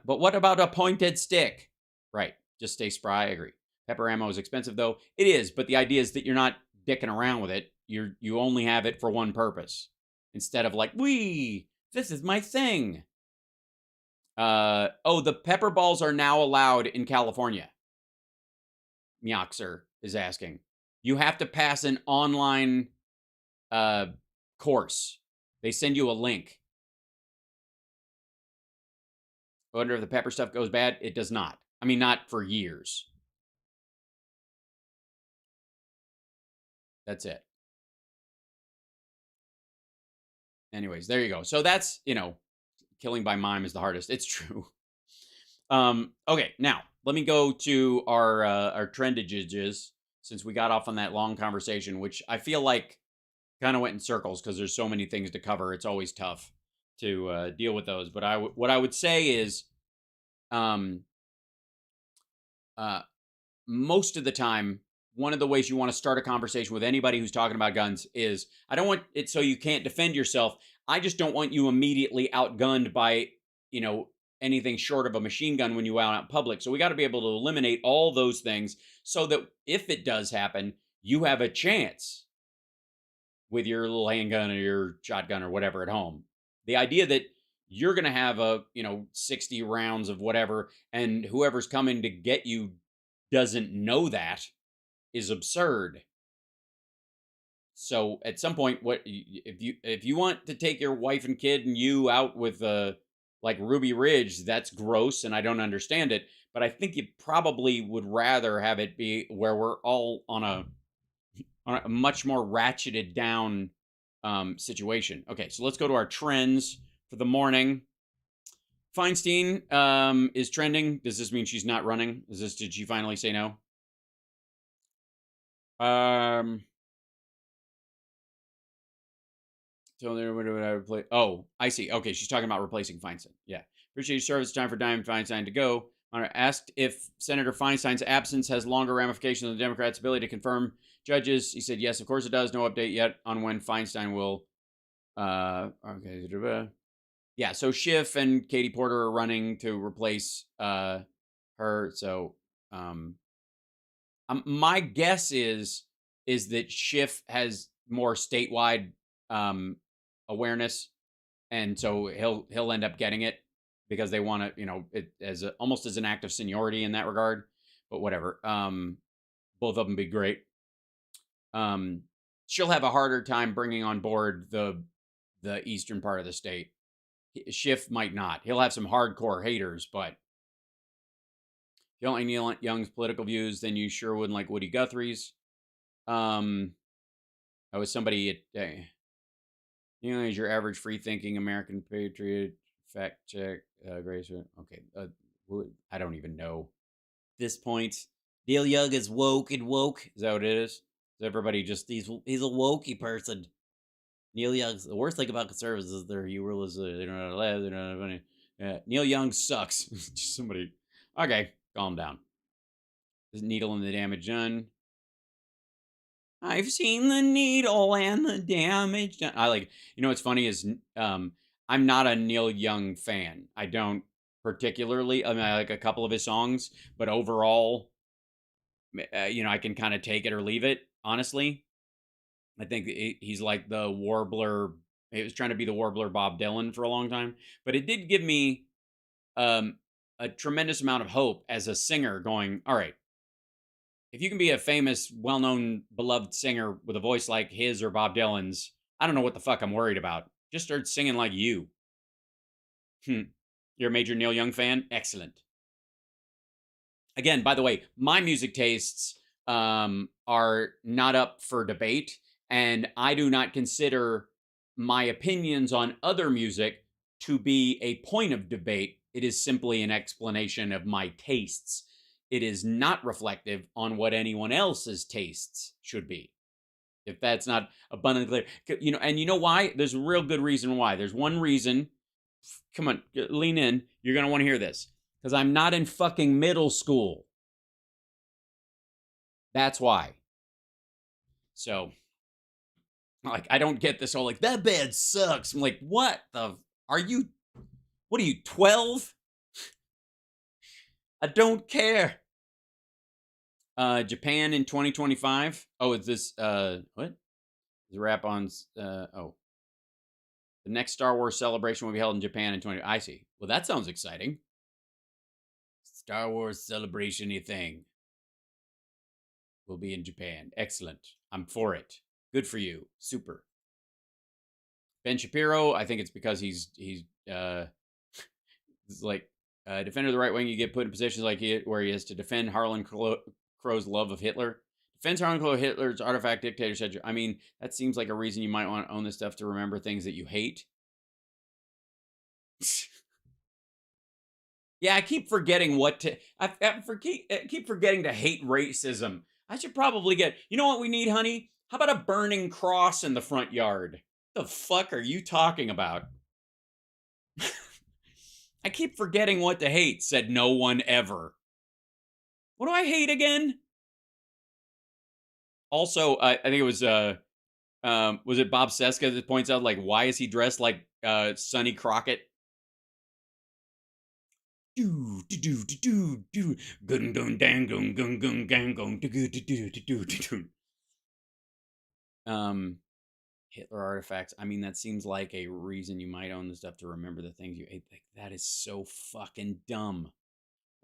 But what about a pointed stick? Right. Just stay spry. I agree. Pepper ammo is expensive, though. It is, but the idea is that you're not dicking around with it. You only have it for one purpose. Instead of like, this is my thing. The pepper balls are now allowed in California. Myoxer is asking. You have to pass an online course. They send you a link. I wonder if the pepper stuff goes bad. It does not. I mean, not for years. That's it. Anyways, there you go. So that's, killing by mime is the hardest. It's true. Okay, now let me go to our trendages, since we got off on that long conversation, which I feel like kind of went in circles because there's so many things to cover. It's always tough to deal with those. But what I would say is, most of the time, one of the ways you want to start a conversation with anybody who's talking about guns is, I don't want it so you can't defend yourself. I just don't want you immediately outgunned by, anything short of a machine gun when you out in public. So we got to be able to eliminate all those things so that if it does happen, you have a chance with your little handgun or your shotgun or whatever at home. The idea that you're going to have 60 rounds of whatever, and whoever's coming to get you doesn't know that is absurd. So at some point, if you want to take your wife and kid and you out with like Ruby Ridge, that's gross and I don't understand it. But I think you probably would rather have it be where we're all on a much more ratcheted down situation. Okay, so let's go to our trends for the morning. Feinstein is trending. Does this mean she's not running? Did she finally say no? So I would play. Oh, I see. Okay, she's talking about replacing Feinstein. Yeah. Appreciate your service. Time for Dianne Feinstein to go. Asked if Senator Feinstein's absence has longer ramifications on the Democrats' ability to confirm judges. He said, yes, of course it does. No update yet on when Feinstein will. Okay. Yeah, so Schiff and Katie Porter are running to replace her. So my guess is that Schiff has more statewide awareness, and so he'll end up getting it because they want to, it as almost as an act of seniority in that regard. But whatever. Both of them be great. She'll have a harder time bringing on board the eastern part of the state. Schiff might not. He'll have some hardcore haters, but if you don't like Neil Young's political views, then you sure wouldn't like Woody Guthrie's. I was somebody at he's your average free-thinking American patriot. Fact check. Grace. Okay. I don't even know. At this point, Neil Young is woke and woke. Is that what it is? Is everybody just he's a wokey person? Neil Young's the worst thing about conservatives is their hero is they don't know how to live. They don't know how to funny. Neil Young sucks. Just somebody. Okay, calm down. The needle and the damage done. I've seen the needle and the damage done. I like. What's funny is I'm not a Neil Young fan. I don't particularly. I mean, I like a couple of his songs, but overall, I can kind of take it or leave it. Honestly. I think he's like the warbler. He was trying to be the warbler Bob Dylan for a long time. But it did give me a tremendous amount of hope as a singer going, all right, if you can be a famous, well-known, beloved singer with a voice like his or Bob Dylan's, I don't know what the fuck I'm worried about. Just start singing like you. You're a major Neil Young fan? Excellent. Again, by the way, my music tastes are not up for debate. And I do not consider my opinions on other music to be a point of debate. It is simply an explanation of my tastes. It is not reflective on what anyone else's tastes should be. If that's not abundantly clear. And you know why? There's a real good reason why. There's one reason. Come on, lean in. You're going to want to hear this. Because I'm not in fucking middle school. That's why. So... like, I don't get this whole, like, that band sucks. I'm like, what are you 12? I don't care. Japan in 2025. Oh, is this, what? The wrap on, the next Star Wars celebration will be held in Japan in 20, I see. Well, that sounds exciting. Star Wars celebration-y thing will be in Japan. Excellent. I'm for it. Good for you. Super. Ben Shapiro, I think it's because he's like a defender of the right wing. You get put in positions like where he is to defend Harlan Crow's love of Hitler. Defends Harlan Crow Hitler's artifact dictatorship. I mean, that seems like a reason you might want to own this stuff to remember things that you hate. Yeah, I keep forgetting what to... I keep forgetting to hate racism. I should probably get... You know what we need, honey? How about a burning cross in the front yard? What the fuck are you talking about? I keep forgetting what to hate, said no one ever. What do I hate again? Also, I think it was it Bob Seska that points out, like, why is he dressed like Sonny Crockett? do do do do do gun gun dang gun gun gun gang gun do do do do do. Hitler artifacts. I mean, that seems like a reason you might own the stuff to remember the things you ate. Like, that is so fucking dumb.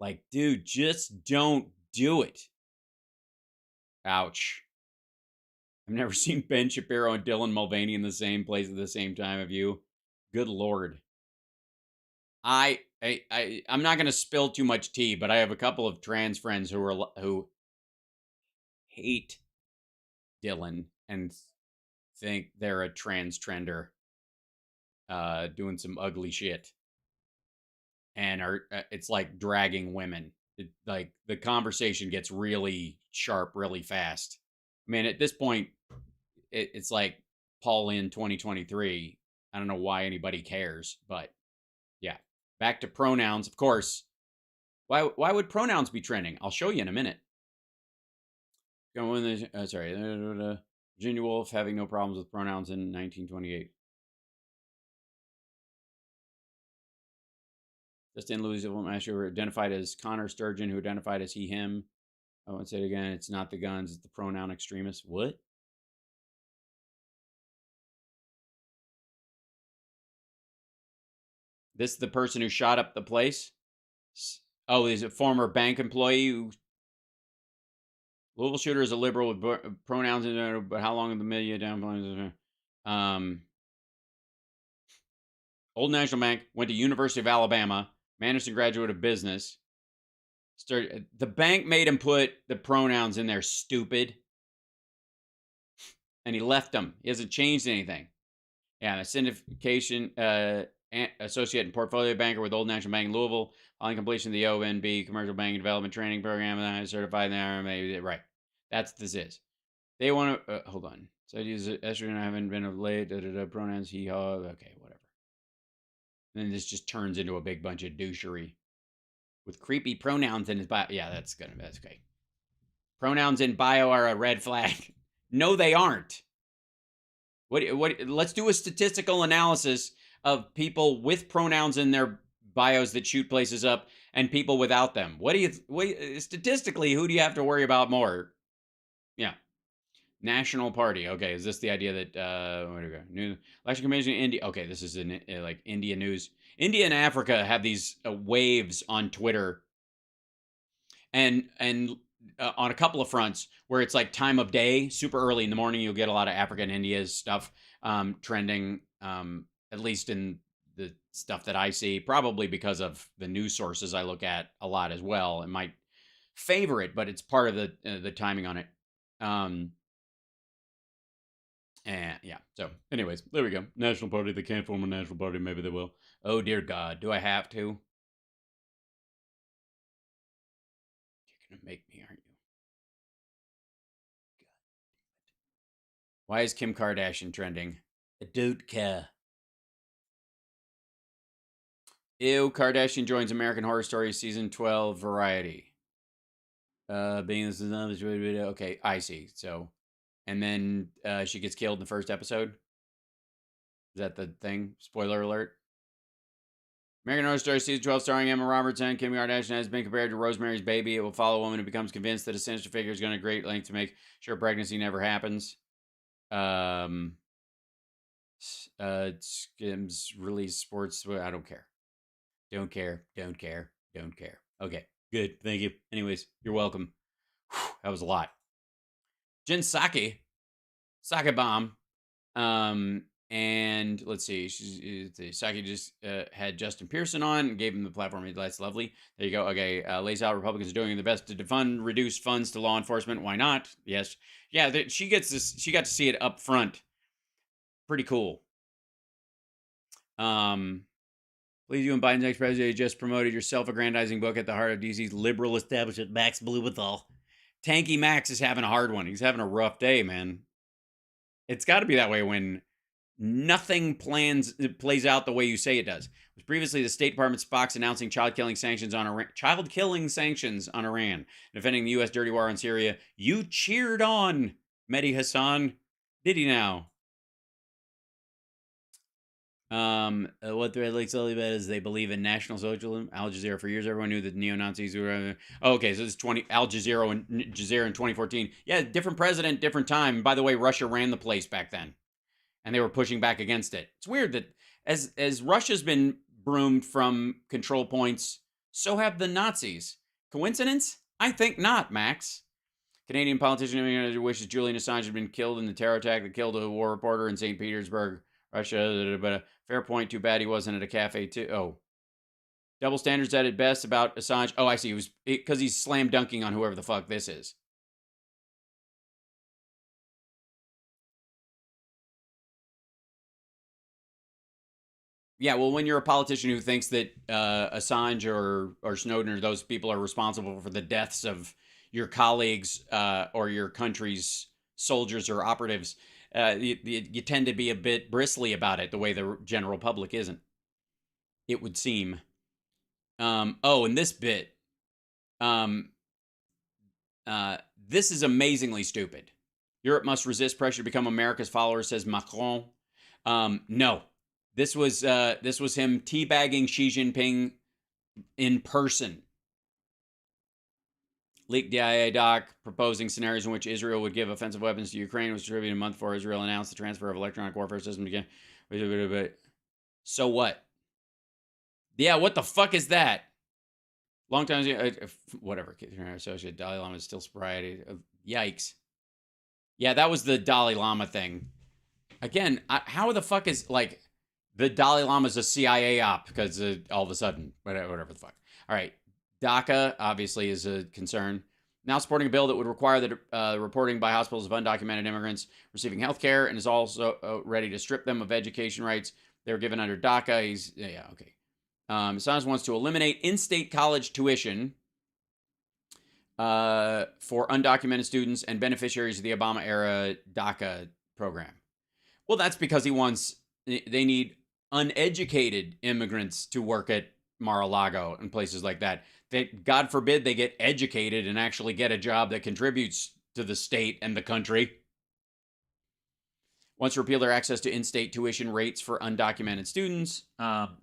Like, dude, just don't do it. Ouch. I've never seen Ben Shapiro and Dylan Mulvaney in the same place at the same time. Have you? Good Lord. I'm not going to spill too much tea, but I have a couple of trans friends who hate Dylan and think they're a trans trender doing some ugly shit, and are it's like dragging women. Like, the conversation gets really sharp really fast. I mean, at this point, it's like Paul in 2023. I don't know why anybody cares, but yeah. Back to pronouns, of course. Why would pronouns be trending? I'll show you in a minute. Virginia Woolf having no problems with pronouns in 1928. Justin Louisville Masher identified as Connor Sturgeon, who identified as he, him. I won't say it again. It's not the guns, it's the pronoun extremists. What? This is the person who shot up the place? Oh, he's a former bank employee who... Louisville shooter is a liberal with pronouns in there, but how long in the media downplays? Old National Bank, went to University of Alabama, Manderson graduate of business. The bank made him put the pronouns in there, stupid. And he left them. He hasn't changed anything. Yeah, a syndication associate and portfolio banker with Old National Bank in Louisville, on completion of the ONB Commercial Banking Development Training Program, and I certified there. Maybe right. That's this is. They want to hold on. So I use estrogen. I haven't been of late. Pronouns he. Okay, whatever. And then this just turns into a big bunch of douchery with creepy pronouns in his bio. Yeah, that's okay. Pronouns in bio are a red flag. No, they aren't. What? Let's do a statistical analysis of people with pronouns in their bios that shoot places up and people without them. Statistically, who do you have to worry about more? Yeah. National Party. Okay, is this the idea that where do we go? New election commission in India. Okay, this is in like India news. India and Africa have these waves on Twitter, and on a couple of fronts where it's like time of day, super early in the morning. You'll get a lot of Africa and India's stuff trending, at least in the stuff that I see, probably because of the news sources I look at a lot as well. It might favor it, but it's part of the timing on it. And yeah, so anyways, there we go. National Party. They can't form a national party. Maybe they will. Oh, dear God. Do I have to? You're going to make me, aren't you? God. Why is Kim Kardashian trending? I don't care. Ew, Kardashian joins American Horror Story Season 12 Variety. Being this is another video. Okay, I see. So, and then she gets killed in the first episode. Is that the thing? Spoiler alert. American Horror Story Season 12 starring Emma Robertson. Kim Kardashian has been compared to Rosemary's Baby. It will follow a woman who becomes convinced that a sinister figure is going to great length to make sure pregnancy never happens. Skims release sports. I don't care. Don't care. Don't care. Don't care. Okay, good. Thank you. Anyways, you're welcome. Whew, that was a lot. Jen Psaki bomb. And let's see, Psaki just had Justin Pearson on and gave him the platform. That's lovely. There you go. Okay, lays out Republicans are doing their best to defund, reduce funds to law enforcement. Why not? Yes. Yeah, she gets this. She got to see it up front. Pretty cool. Please, you and Biden's next president just promoted your self-aggrandizing book at the heart of DC's liberal establishment, Max Blumenthal. Tanky Max is having a hard one. He's having a rough day, man. It's got to be that way when nothing plays out the way you say it does. It was previously the State Department's Fox announcing child-killing sanctions on Iran, defending the U.S. dirty war on Syria. You cheered on Mehdi Hassan. Did he now? What the Red Lake's all about is they believe in National Socialism. Al Jazeera, for years, everyone knew that neo Nazis were. Oh, okay, so it's 20 Al Jazeera in 2014. Yeah, different president, different time. By the way, Russia ran the place back then, and they were pushing back against it. It's weird that as Russia's been broomed from control points, so have the Nazis. Coincidence? I think not, Max. Canadian politician wishes Julian Assange had been killed in the terror attack that killed a war reporter in St. Petersburg, Russia. But a fair point. Too bad he wasn't at a cafe too. Oh, double standards at best about Assange. Oh, I see. It was because he's slam dunking on whoever the fuck this is. Yeah, well, when you're a politician who thinks that Assange or Snowden or those people are responsible for the deaths of your colleagues or your country's soldiers or operatives, you tend to be a bit bristly about it, the way the general public isn't, it would seem. Oh, and this bit, um, uh, this is amazingly stupid. Europe must resist pressure to become America's follower, says Macron. No, this was him teabagging Xi Jinping in person. Leaked DIA doc proposing scenarios in which Israel would give offensive weapons to Ukraine was distributed a month before Israel announced the transfer of electronic warfare systems again. So what? Yeah, what the fuck is that? Long time, whatever. Associate Dalai Lama is still sobriety. Yikes. Yeah, that was the Dalai Lama thing. Again, how the fuck is like the Dalai Lama's a CIA op because all of a sudden, whatever the fuck. All right, DACA obviously is a concern. Now supporting a bill that would require the reporting by hospitals of undocumented immigrants receiving health care and is also ready to strip them of education rights they were given under DACA. Yeah, okay. Assange wants to eliminate in-state college tuition for undocumented students and beneficiaries of the Obama era DACA program. Well, that's because they need uneducated immigrants to work at Mar-a-Lago and places like that. God forbid they get educated and actually get a job that contributes to the state and the country. Wants to repeal their access to in-state tuition rates for undocumented students.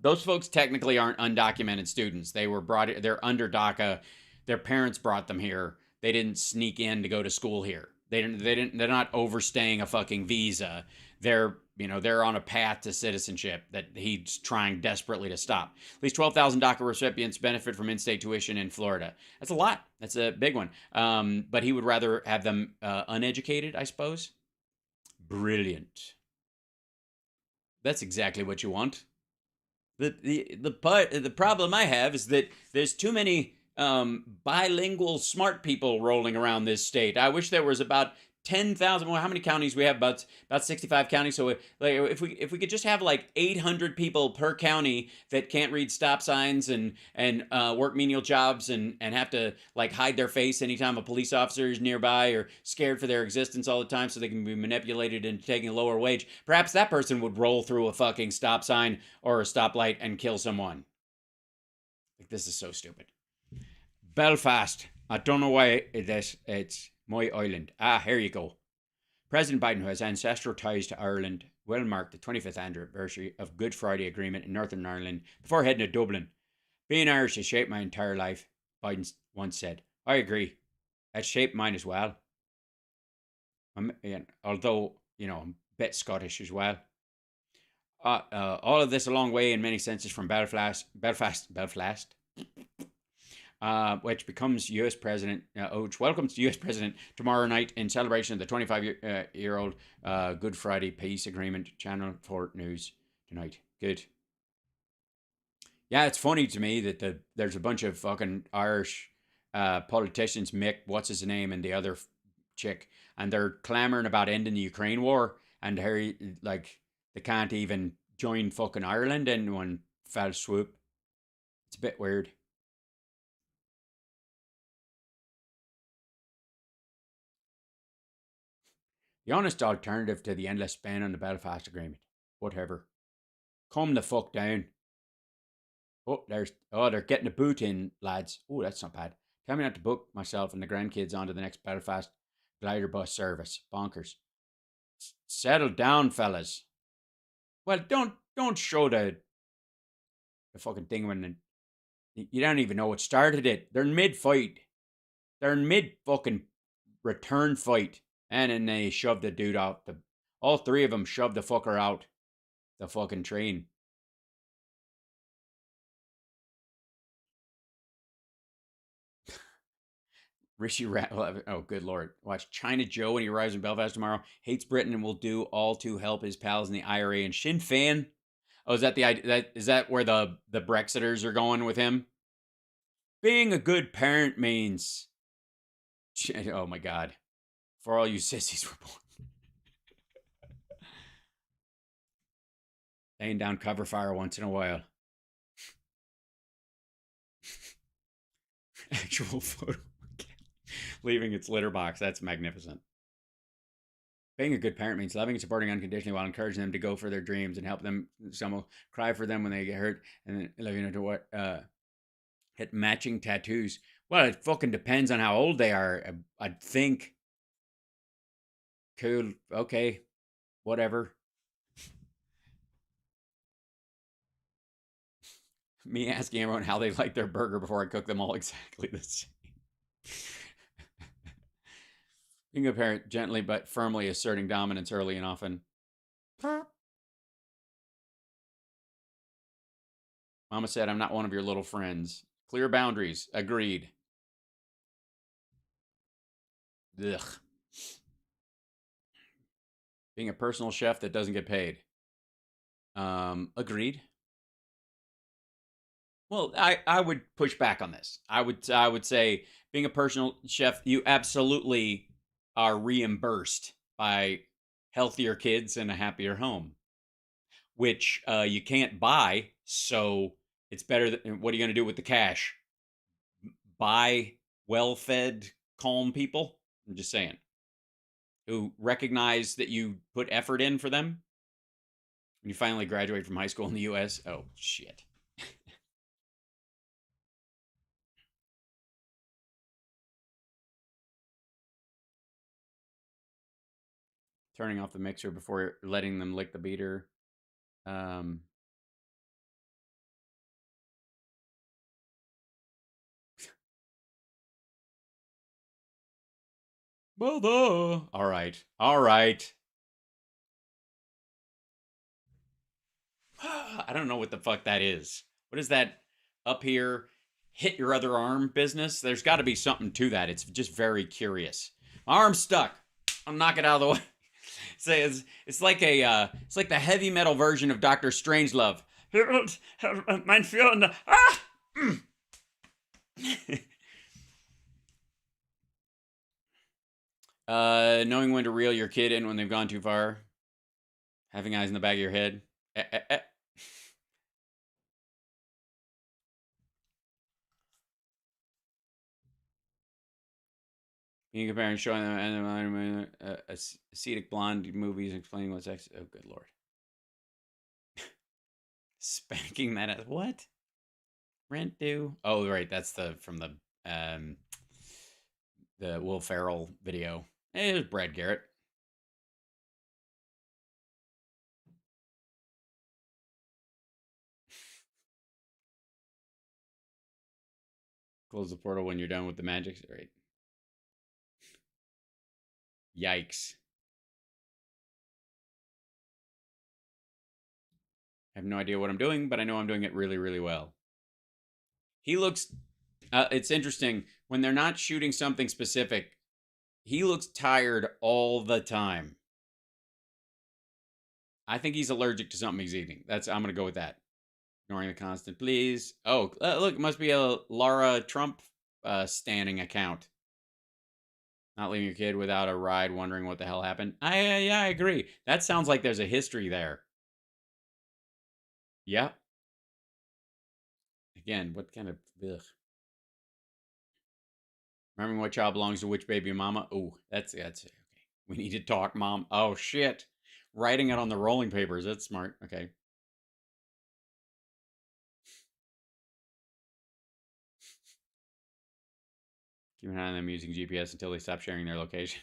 Those folks technically aren't undocumented students. They're under DACA. Their parents brought them here. They didn't sneak in to go to school here. They're not overstaying a fucking visa. They're on a path to citizenship that he's trying desperately to stop. At least 12,000 DACA recipients benefit from in-state tuition in Florida. That's a lot. That's a big one. But he would rather have them uneducated, I suppose. Brilliant. That's exactly what you want. The problem I have is that there's too many bilingual smart people rolling around this state. I wish there was about 10,000. Well, how many counties we have? About 65 counties. So if we could just have like 800 people per county that can't read stop signs and work menial jobs and have to like hide their face anytime a police officer is nearby or scared for their existence all the time, so they can be manipulated into taking a lower wage. Perhaps that person would roll through a fucking stop sign or a stoplight and kill someone. Like, this is so stupid. Belfast. I don't know why it's my island. Here you go. President Biden, who has ancestral ties to Ireland, will mark the 25th anniversary of Good Friday Agreement in Northern Ireland before heading to Dublin. Being Irish has shaped my entire life, Biden once said. I agree. It's shaped mine as well. Although, I'm a bit Scottish as well. All of this a long way in many senses from Belfast, which becomes U.S. President, which welcomes the U.S. President tomorrow night in celebration of the 25-year-old Good Friday Peace Agreement. Channel 4 News tonight. Good. Yeah, it's funny to me that there's a bunch of fucking Irish politicians, Mick, what's his name, and the other chick, and they're clamoring about ending the Ukraine war, and they can't even join fucking Ireland in one fell swoop. It's a bit weird. The honest alternative to the endless spin on the Belfast Agreement. Whatever. Calm the fuck down. They're getting a boot in, lads. Oh, that's not bad. Tell me not to book myself and the grandkids onto the next Belfast glider bus service. Bonkers. Settle down, fellas. Well, don't Don't show the fucking thing when you don't even know what started it. They're in mid fight. They're in mid fucking return fight, and then they shoved the dude out. All three of them shoved the fucker out the fucking train. Rishi oh, good lord. Watch China Joe when he arrives in Belfast tomorrow. Hates Britain and will do all to help his pals in the IRA and Sinn Féin. Oh, is that the idea? Is that where the Brexiters are going with him? Being a good parent means. Oh my god. For all you sissies were born. Laying down cover fire once in a while. Actual photo. Leaving its litter box. That's magnificent. Being a good parent means loving and supporting unconditionally while encouraging them to go for their dreams and help them. Some will cry for them when they get hurt, and then to what hit matching tattoos. Well, it fucking depends on how old they are. I'd think. Cool. Okay. Whatever. Me asking everyone how they like their burger before I cook them all exactly the same. Being a parent, gently but firmly asserting dominance early and often. Mama said, I'm not one of your little friends. Clear boundaries. Agreed. Ugh. Being a personal chef that doesn't get paid. Agreed. Well, I would push back on this. I would say being a personal chef, you absolutely are reimbursed by healthier kids and a happier home, which you can't buy. So it's better. What are you going to do with the cash? Buy well-fed, calm people? I'm just saying. Who recognize that you put effort in for them? When you finally graduate from high school in the U.S., oh, shit. Turning off the mixer before letting them lick the beater. Mother. All right. All right. I don't know what the fuck that is. What is that up here? Hit your other arm business? There's got to be something to that. It's just very curious. My arm's stuck. I'll knock it out of the way. It's like it's like the heavy metal version of Doctor Strangelove. Mein Führer. Ah! Knowing when to reel your kid in when they've gone too far. Having eyes in the back of your head. Being a parent showing them ascetic blonde movies explaining what sex. Oh, good lord. Spanking that at what? Rent due? Oh, right. That's from the Will Ferrell video. Hey, there's Brad Garrett. Close the portal when you're done with the magic. Right. Yikes. I have no idea what I'm doing, but I know I'm doing it really, really well. He looks. It's interesting when they're not shooting something specific. He looks tired all the time. I think he's allergic to something he's eating. I'm gonna go with that. Ignoring the constant please. Oh, look, it must be a Lara Trump standing account. Not leaving your kid without a ride, wondering what the hell happened. Yeah, I agree. That sounds like there's a history there. Yeah. Again, what kind of ugh. Remembering what child belongs to which baby mama? Oh, that's okay. We need to talk, mom. Oh shit. Writing it on the rolling papers. That's smart. Okay. Keep an eye on them using GPS until they stop sharing their location.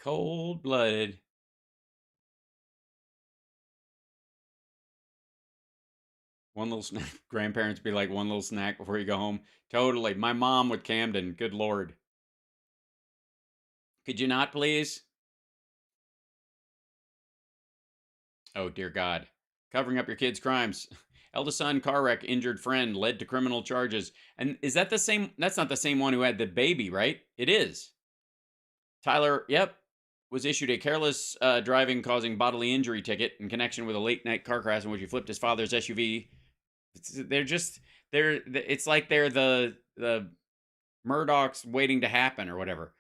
Cold-blooded. One little snack. Grandparents be like, one little snack before you go home. Totally. My mom with Camden. Good Lord. Could you not, please? Oh, dear God. Covering up your kid's crimes. Eldest son, car wreck, injured friend, led to criminal charges. And is that the same? That's not the same one who had the baby, right? It is. Tyler, yep, was issued a careless driving causing bodily injury ticket in connection with a late night car crash in which he flipped his father's SUV. It's like they're the Murdochs waiting to happen or whatever.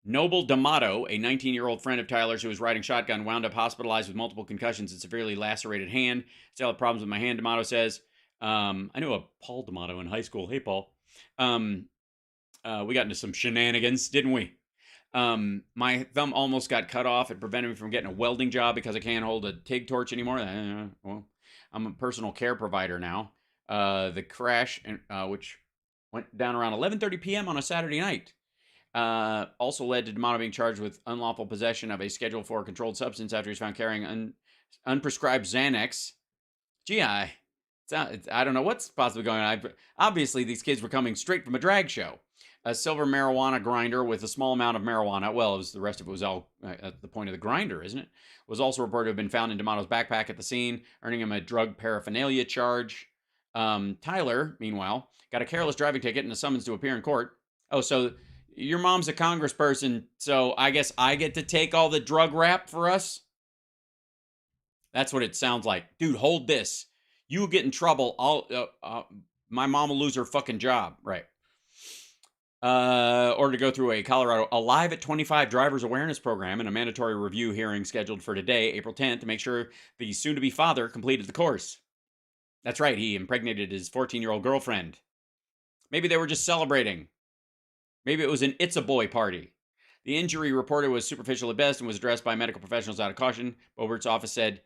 Noble D'Amato, a 19-year-old friend of Tyler's who was riding shotgun, wound up hospitalized with multiple concussions and severely lacerated hand. Still had problems with my hand, D'Amato says. I knew a Paul D'Amato in high school. Hey, Paul. We got into some shenanigans, didn't we? My thumb almost got cut off. It prevented me from getting a welding job because I can't hold a TIG torch anymore. Well, I'm a personal care provider now. The crash, which went down around 11:30 p.m. on a Saturday night, also led to D'Amato being charged with unlawful possession of a Schedule 4 controlled substance after he was found carrying unprescribed Xanax. Gee, I don't know what's possibly going on. Obviously, these kids were coming straight from a drag show. A silver marijuana grinder with a small amount of marijuana, well, the rest of it was all at the point of the grinder, isn't it? Was also reported to have been found in D'Amato's backpack at the scene, earning him a drug paraphernalia charge. Tyler, meanwhile, got a careless driving ticket and a summons to appear in court. Oh, so your mom's a congressperson, so I guess I get to take all the drug rap for us? That's what it sounds like. Dude, hold this. You will get in trouble. My mom will lose her fucking job. Right. Or to go through a Colorado Alive at 25 driver's awareness program and a mandatory review hearing scheduled for today, April 10th, to make sure the soon-to-be father completed the course. That's right, he impregnated his 14-year-old girlfriend. Maybe they were just celebrating. Maybe it was an It's a Boy party. The injury reported was superficial at best and was addressed by medical professionals out of caution. Bobert's office said,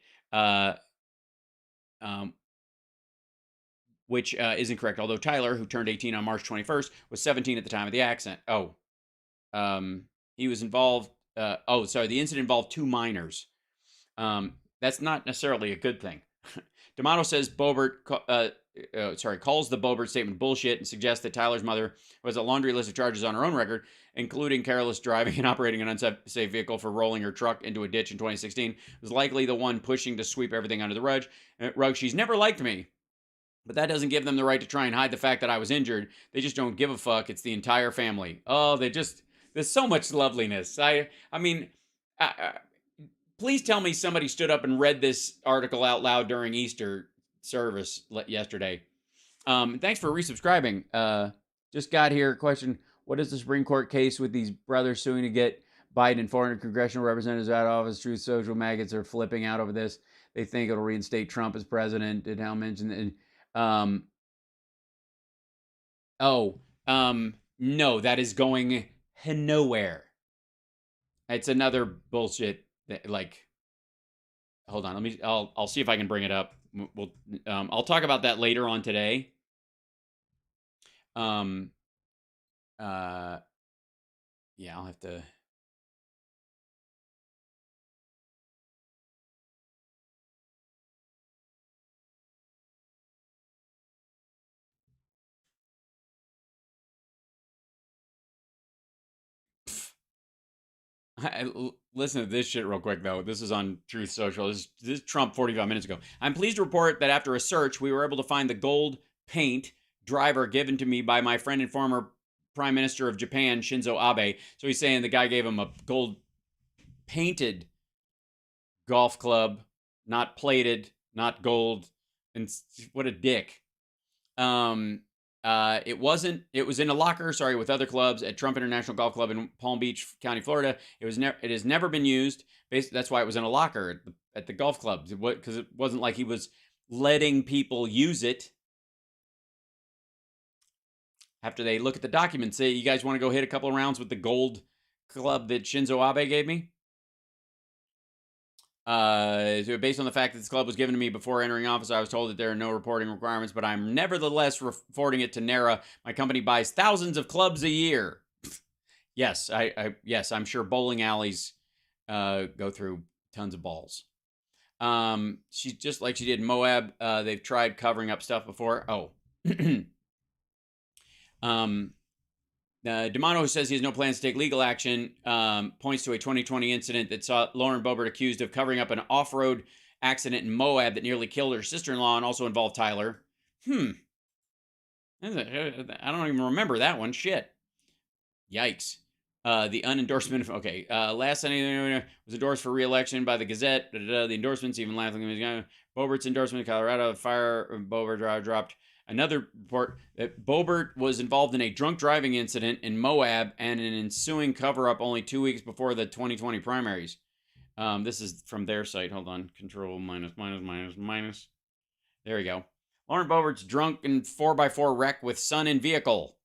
which is incorrect, although Tyler, who turned 18 on March 21st, was 17 at the time of the accident. He was involved. The incident involved two minors. That's not necessarily a good thing. D'Amato says calls the Bobert statement bullshit and suggests that Tyler's mother has a laundry list of charges on her own record, including careless driving and operating an unsafe vehicle for rolling her truck into a ditch in 2016. Was likely the one pushing to sweep everything under the rug. She's never liked me, but that doesn't give them the right to try and hide the fact that I was injured. They just don't give a fuck. It's the entire family. Oh, there's so much loveliness. I mean, please tell me somebody stood up and read this article out loud during Easter service yesterday. Thanks for resubscribing. Just got here. Question: what is the Supreme Court case with these brothers suing to get Biden and 400 congressional representatives out of office? Truth Social maggots are flipping out over this. They think it'll reinstate Trump as president. Did Hal mention that? No, that is going nowhere. It's another bullshit. Hold on. I'll see if I can bring it up. I'll talk about that later on today. Yeah, I'll have to. Listen to this shit real quick, though. This is on Truth Social. This is Trump 45 minutes ago. I'm pleased to report that after a search, we were able to find the gold paint driver given to me by my friend and former Prime Minister of Japan, Shinzo Abe. So he's saying the guy gave him a gold painted golf club, not plated, not gold. And what a dick. It was in a locker, with other clubs at Trump International Golf Club in Palm Beach County, Florida. It has never been used. Basically, that's why it was in a locker at the golf club, because it wasn't like he was letting people use it. After they look at the documents, say, you guys want to go hit a couple of rounds with the gold club that Shinzo Abe gave me? Based on the fact that this club was given to me before entering office, I was told that there are no reporting requirements, but I'm nevertheless reporting it to NARA. My company buys thousands of clubs a year. Yes, yes, I'm sure bowling alleys go through tons of balls. She's just like she did in Moab. They've tried covering up stuff before. Oh, um, D'Amato says he has no plans to take legal action. Points to a 2020 incident that saw Lauren Bobert accused of covering up an off-road accident in Moab that nearly killed her sister-in-law and also involved Tyler. I don't even remember that one. Shit. Yikes. The unendorsement. Okay. Last Sunday was endorsed for re-election by the Gazette. The endorsements even laughing. Bobert's endorsement in Colorado. Fire. Bobert dropped another report that Bobert was involved in a drunk driving incident in Moab and an ensuing cover-up only 2 weeks before the 2020 primaries. This is from their site. Hold on. Control minus. There we go. Lauren Bobert's drunk and 4x4 wreck with son in vehicle.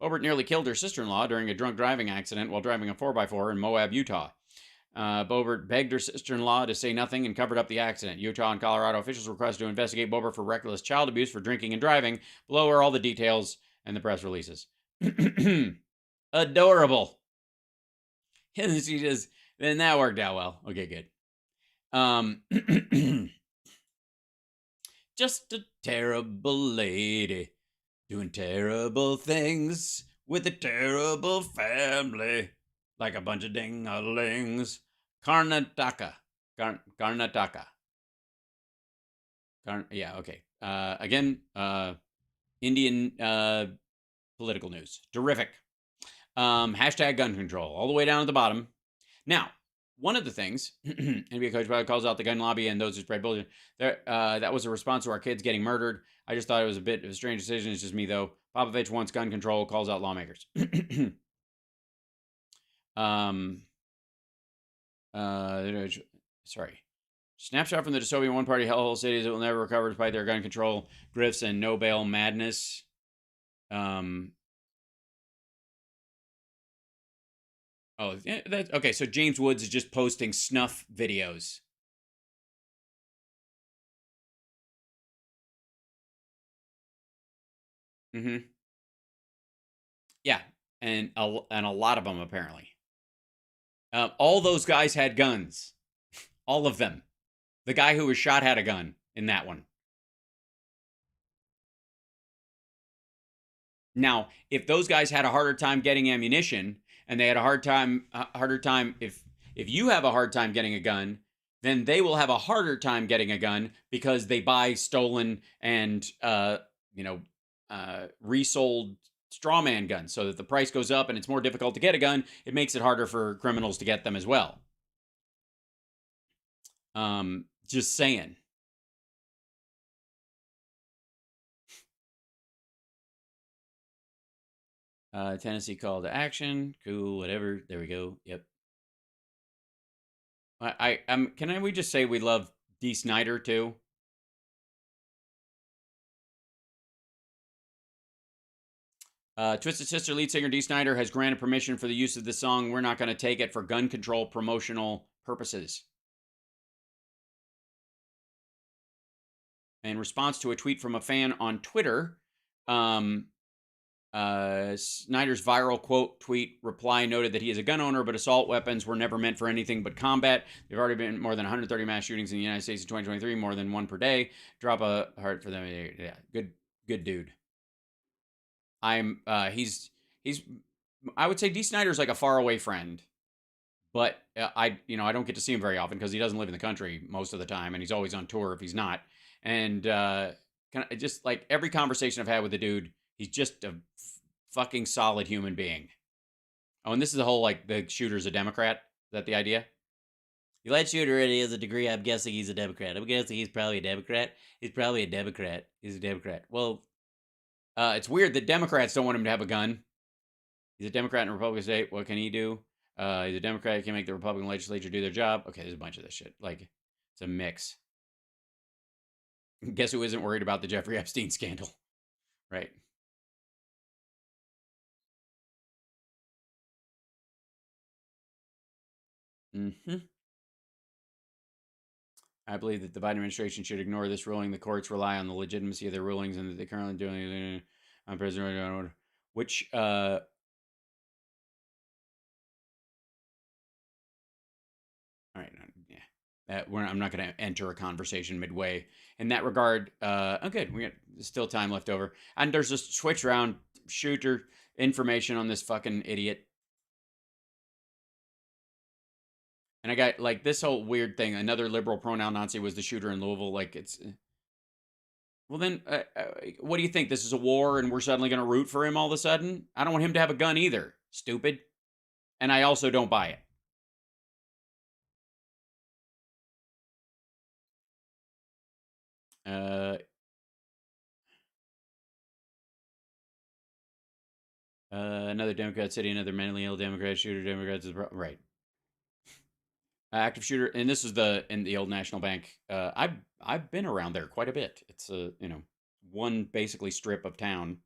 Bobert nearly killed her sister-in-law during a drunk driving accident while driving a 4x4 in Moab, Utah. Bobert begged her sister-in-law to say nothing and covered up the accident. Utah and Colorado officials requested to investigate Bobert for reckless child abuse for drinking and driving. Below are all the details and the press releases. Adorable. And she just, then that worked out well. Okay, good. Just a terrible lady doing terrible things with a terrible family, like a bunch of ding-a-lings. Karnataka. Karnataka. Yeah, okay. Again, Indian political news. Terrific. Hashtag gun control, all the way down at the bottom. Now, one of the things, NBA coach calls out the gun lobby and those who spread bullshit. That was a response to our kids getting murdered. I just thought it was a bit of a strange decision. It's just me, though. Popovich wants gun control, calls out lawmakers. Sorry. Snapshot from the dystopian one-party hellhole cities that will never recover despite their gun control grifts and no bail madness. Oh, yeah, that's okay. So James Woods is just posting snuff videos. Mm-hmm. Yeah, and a lot of them apparently. All those guys had guns. All of them. The guy who was shot had a gun in that one. Now, if those guys had a harder time getting ammunition, and they had a harder time if you have a hard time getting a gun, then they will have a harder time getting a gun because they buy stolen and resold strawman guns, so that the price goes up and it's more difficult to get a gun. It makes it harder for criminals to get them as well. Just saying. Tennessee call to action. Cool, whatever. There we go. Yep. Can we just say we love Dee Snider too? Twisted Sister lead singer Dee Snider has granted permission for the use of the song "We're Not Gonna Take It" for gun control promotional purposes. In response to a tweet from a fan on Twitter, Snyder's viral quote tweet reply noted that he is a gun owner, but assault weapons were never meant for anything but combat. There have already been more than 130 mass shootings in the United States in 2023, more than one per day. Drop a heart for them. Yeah, good dude. He's I would say Dee Snider's like a faraway friend, but I don't get to see him very often because he doesn't live in the country most of the time, and he's always on tour if he's not. And kind of just like every conversation I've had with the dude, he's just a fucking solid human being. Oh, and this is the whole like the shooter's a Democrat. Is that the idea? The lead shooter already has a degree. I'm guessing he's a Democrat. I'm guessing he's probably a Democrat. He's probably a Democrat. He's a Democrat. Well, it's weird that Democrats don't want him to have a gun. He's a Democrat in a Republican state. What can he do? He's a Democrat. He can make the Republican legislature do their job. Okay, there's a bunch of this shit. Like, it's a mix. Guess who isn't worried about the Jeffrey Epstein scandal? Right. Mm-hmm. I believe that the Biden administration should ignore this ruling. The courts rely on the legitimacy of their rulings and that they currently doing on President order. Which I'm not going to enter a conversation midway. In that regard, good. We got still time left over. And there's a switch round shooter information on this fucking idiot. And I got like this whole weird thing. Another liberal pronoun Nazi was the shooter in Louisville. Like it's. Well, then, what do you think? This is a war and we're suddenly going to root for him all of a sudden? I don't want him to have a gun either. Stupid. And I also don't buy it. Another Democrat city, another mentally ill Democrat shooter. Democrats, right? Active shooter, and this is in the old National Bank. I've been around there quite a bit. It's one basically strip of town.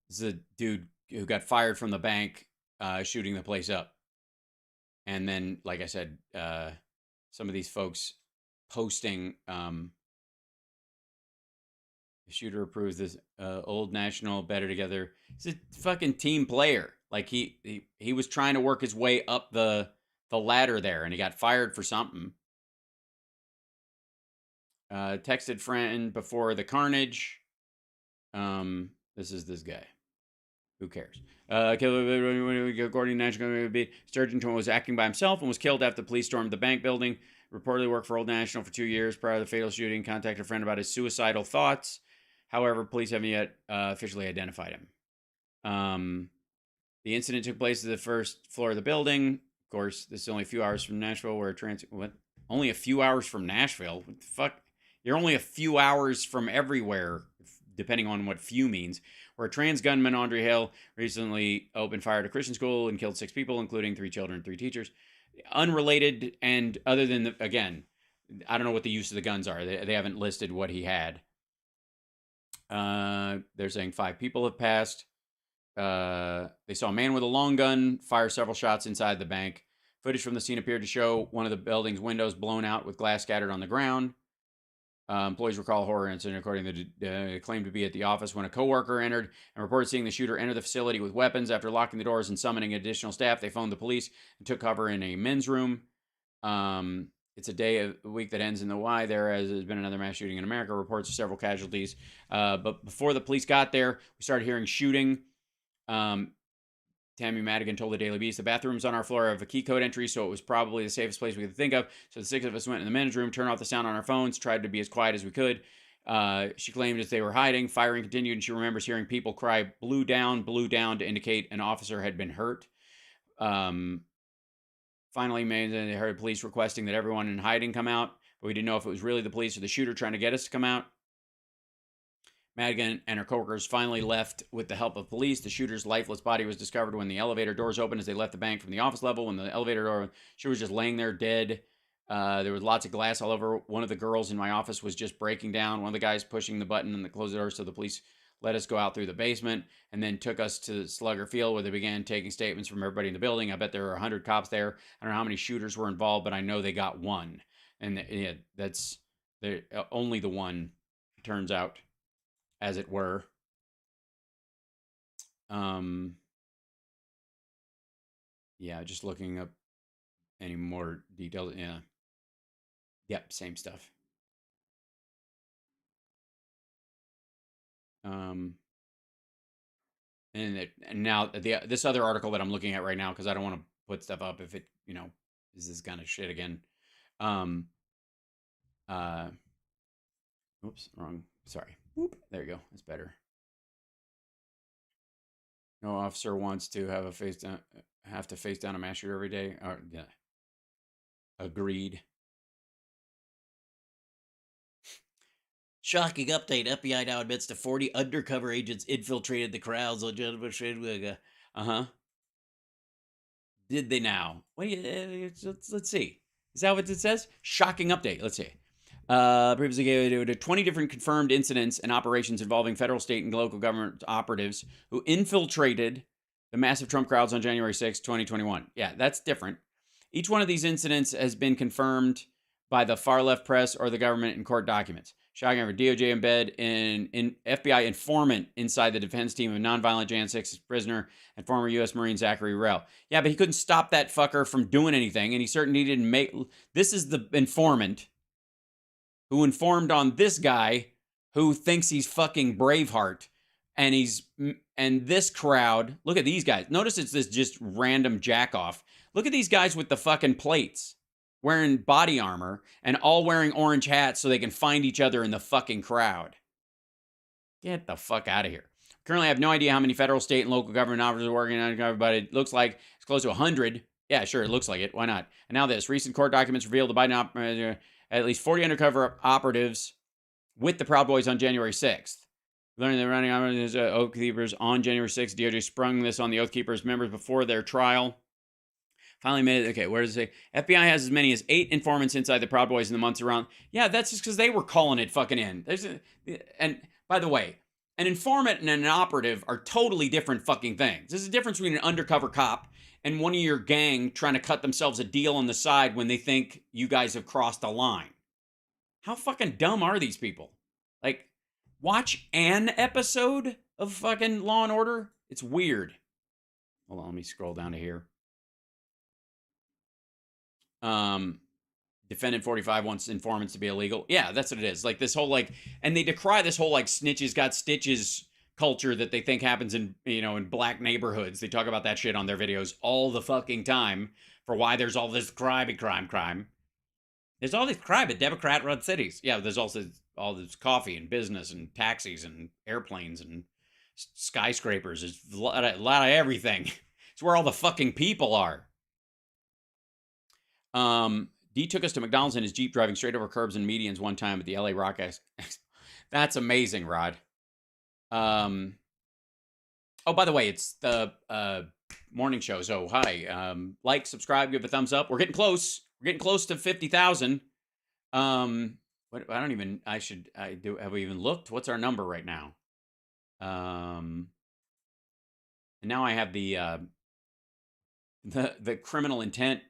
This is a dude who got fired from the bank, shooting the place up, and then, like I said, some of these folks posting. The shooter approves this. Old National better together. He's a fucking team player. Like he was trying to work his way up the ladder there, and he got fired for something. Texted friend before the carnage. This is this guy. Who cares? According to National, Sturgeon was acting by himself and was killed after the police stormed the bank building. Reportedly worked for Old National for 2 years prior to the fatal shooting. Contacted a friend about his suicidal thoughts. However, police haven't yet officially identified him. The incident took place at the first floor of the building. Of course, this is only a few hours from Nashville, where only a few hours from Nashville? What the fuck? You're only a few hours from everywhere, depending on what few means. Where a trans gunman, Andre Hill, recently opened fire at a Christian school and killed 6 people, including 3 children and 3 teachers. Unrelated, and other than, again, I don't know what the use of the guns are. They haven't listed what he had. They're saying 5 people have passed. They saw a man with a long gun fire several shots inside the bank. Footage from the scene appeared to show one of the building's windows blown out with glass scattered on the ground. Employees recall a horror incident, according to claimed to be at the office when a coworker entered and reported seeing the shooter enter the facility with weapons. After locking the doors and summoning additional staff, they phoned the police and took cover in a men's room. It's a day of the week that ends in the Y. There has been another mass shooting in America. Reports of several casualties. But before the police got there, we started hearing shooting. Tammy Madigan told the Daily Beast, the bathrooms on our floor have a key code entry, so it was probably the safest place we could think of. So the 6 of us went in the men's room, turned off the sound on our phones, tried to be as quiet as we could. She claimed as they were hiding, firing continued, and she remembers hearing people cry, blue down, to indicate an officer had been hurt. Finally, they heard police requesting that everyone in hiding come out, but we didn't know if it was really the police or the shooter trying to get us to come out. Madigan and her coworkers finally left with the help of police. The shooter's lifeless body was discovered when the elevator doors opened as they left the bank from the office level. When the elevator door, she was just laying there dead. There was lots of glass all over. One of the girls in my office was just breaking down. One of the guys pushing the button and closed the door, so the police let us go out through the basement and then took us to Slugger Field, where they began taking statements from everybody in the building. I bet there were 100 cops there. I don't know how many shooters were involved, but I know they got one. And yeah, that's only the one, turns out, as it were. Yeah, just looking up any more details. Yeah. Yep, same stuff. And now this other article that I'm looking at right now, because I don't want to put stuff up if it, is this kind of shit again. Oops, wrong. Sorry. Whoop, there you go. That's better. No officer wants to have to face down a mass shooter every day. Yeah. Agreed. Shocking update. FBI now admits to 40 undercover agents infiltrated the crowds on Jennifer. Did they now? Wait, let's see. Is that what it says? Shocking update. Let's see. Previously gave 20 different confirmed incidents and operations involving federal, state, and local government operatives who infiltrated the massive Trump crowds on January 6, 2021. Yeah, that's different. Each one of these incidents has been confirmed by the far left press or the government in court documents. Shotgun for DOJ embed in FBI informant inside the defense team of nonviolent Jan 6 prisoner and former U.S. Marine Zachary Rell. Yeah, but he couldn't stop that fucker from doing anything, and he certainly didn't make... This is the informant who informed on this guy who thinks he's fucking Braveheart, and this crowd... Look at these guys. Notice it's this just random jack-off. Look at these guys with the fucking plates, wearing body armor and all wearing orange hats so they can find each other in the fucking crowd. Get the fuck out of here. Currently, I have no idea how many federal, state, and local government officers are working on it, but it looks like it's close to 100. Yeah, sure, it looks like it. Why not? And now this. Recent court documents reveal the Biden at least 40 undercover operatives with the Proud Boys on January 6th. Learning they're running Oath Keepers on January 6th. DOJ sprung this on the Oath Keepers members before their trial. Finally made it. Okay, where does it say? FBI has as many as 8 informants inside the Proud Boys in the months around. Yeah, that's just because they were calling it fucking in. And by the way, an informant and an operative are totally different fucking things. There's a difference between an undercover cop and one of your gang trying to cut themselves a deal on the side when they think you guys have crossed a line. How fucking dumb are these people? Like, watch an episode of fucking Law and Order? It's weird. Hold on, let me scroll down to here. Defendant 45 wants informants to be illegal. Yeah, that's what it is. Like this whole like, and they decry this whole like snitches got stitches culture that they think happens in, you know, in black neighborhoods. They talk about that shit on their videos all the fucking time for why there's all this crime. There's all this crime in Democrat-run cities. Yeah, there's also all this coffee and business and taxis and airplanes and skyscrapers. There's a lot of everything. It's where all the fucking people are. D took us to McDonald's in his Jeep driving straight over curbs and medians one time at the LA Rock That's amazing, Rod. Oh, by the way, it's the morning show. So, hi. Like, subscribe, give a thumbs up. We're getting close. We're getting close to 50,000. Have we even looked? What's our number right now? And now I have the criminal intent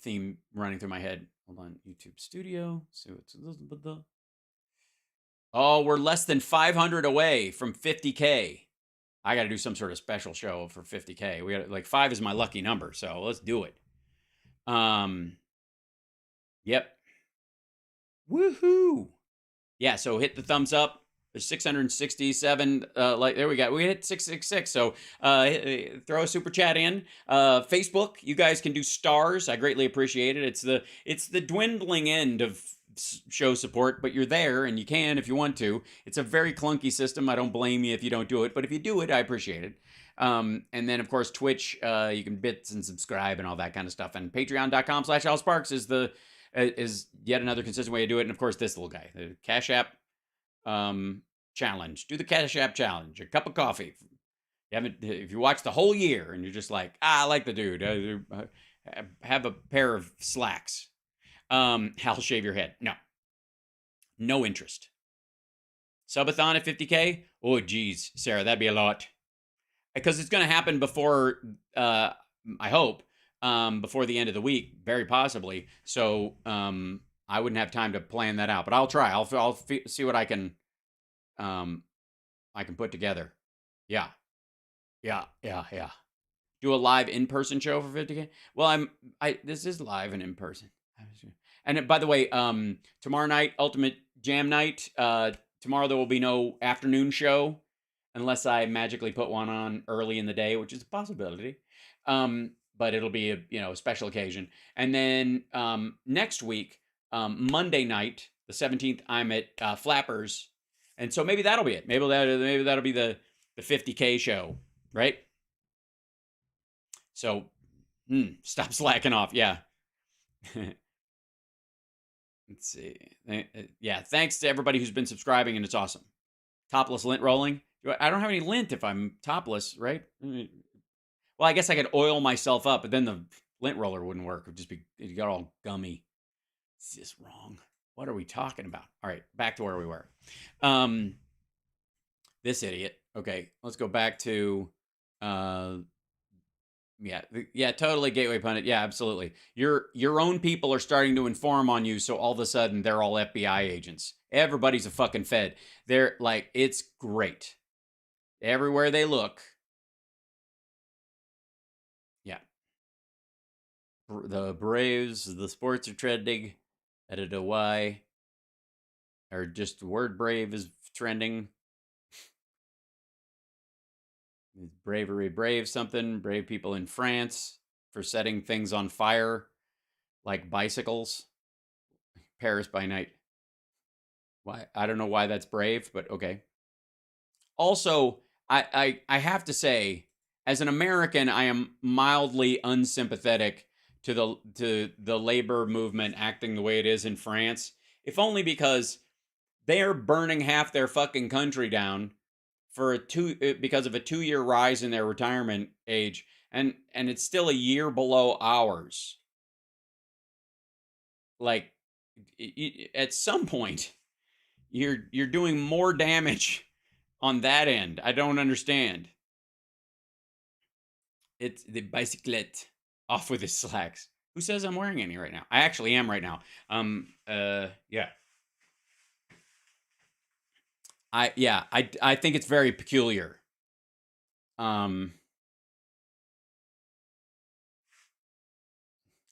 theme running through my head. Hold on, YouTube Studio. So it's we're less than 500 away from 50K. I got to do some sort of special show for 50K. We got like 5 is my lucky number, so let's do it. Yep. Woohoo! Yeah, so hit the thumbs up. There's 667, like, there we go. We hit 666, so throw a super chat in. Facebook, you guys can do stars. I greatly appreciate it. It's the dwindling end of show support, but you're there, and you can if you want to. It's a very clunky system. I don't blame you if you don't do it, but if you do it, I appreciate it. And then, of course, Twitch, you can bits and subscribe and all that kind of stuff. And patreon.com/AlSparks is yet another consistent way to do it. And, of course, this little guy, the Cash App challenge. Do the Cash App challenge. A cup of coffee. If you watch the whole year and you're just like, I like the dude. Have a pair of slacks. Hal, shave your head. No interest. Subathon at 50K? Oh, geez, Sarah, that'd be a lot. Because it's going to happen before, I hope, before the end of the week, very possibly. So, I wouldn't have time to plan that out, but I'll try. I'll see what I can put together. Yeah. Do a live in-person show for 50K. Well, this is live and in person. And by the way, tomorrow night, Ultimate Jam Night. Tomorrow there will be no afternoon show unless I magically put one on early in the day, which is a possibility. But it'll be a special occasion. And then next week, Monday night, the 17th, I'm at Flappers, and so maybe that'll be it. Maybe that'll be the 50K show, right? So, stop slacking off. Yeah. Let's see. Yeah, thanks to everybody who's been subscribing, and it's awesome. Topless lint rolling. I don't have any lint if I'm topless, right? Well, I guess I could oil myself up, but then the lint roller wouldn't work. It got all gummy. It's just wrong. What are we talking about? All right, back to where we were. This idiot. Okay, let's go back to Yeah, yeah, totally gateway pundit. Yeah, absolutely. Your own people are starting to inform on you, so all of a sudden they're all FBI agents. Everybody's a fucking Fed. They're like, it's great. Everywhere they look. Yeah. The Braves, the sports are trending. I don't know why. Or just the word brave is trending. Bravery, brave something. Brave people in France for setting things on fire like bicycles. Paris by night. Why? I don't know why that's brave, but okay. Also, I have to say, as an American, I am mildly unsympathetic to the labor movement acting the way it is in France. If only because they are burning half their fucking country down for because of a 2-year rise in their retirement age, and it's still a year below ours. Like, at some point, you're doing more damage on that end. I don't understand. It's the bicyclette off with his slacks. Who says I'm wearing any right now? I actually am right now. Yeah. I think it's very peculiar. Um,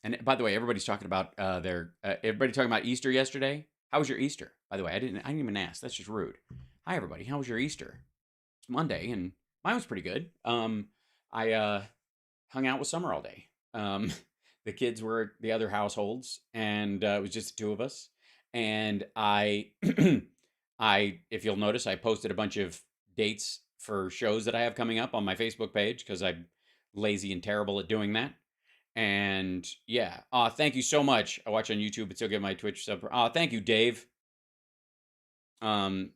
and by the way, everybody's talking about everybody talking about Easter yesterday. How was your Easter? By the way, I didn't even ask. That's just rude. Hi everybody. How was your Easter? It's Monday and mine was pretty good. I hung out with Summer all day. The kids were at the other households, and it was just the two of us. And if you'll notice, I posted a bunch of dates for shows that I have coming up on my Facebook page because I'm lazy and terrible at doing that. And yeah, thank you so much. I watch on YouTube, but still get my Twitch sub. Thank you, Dave. Um,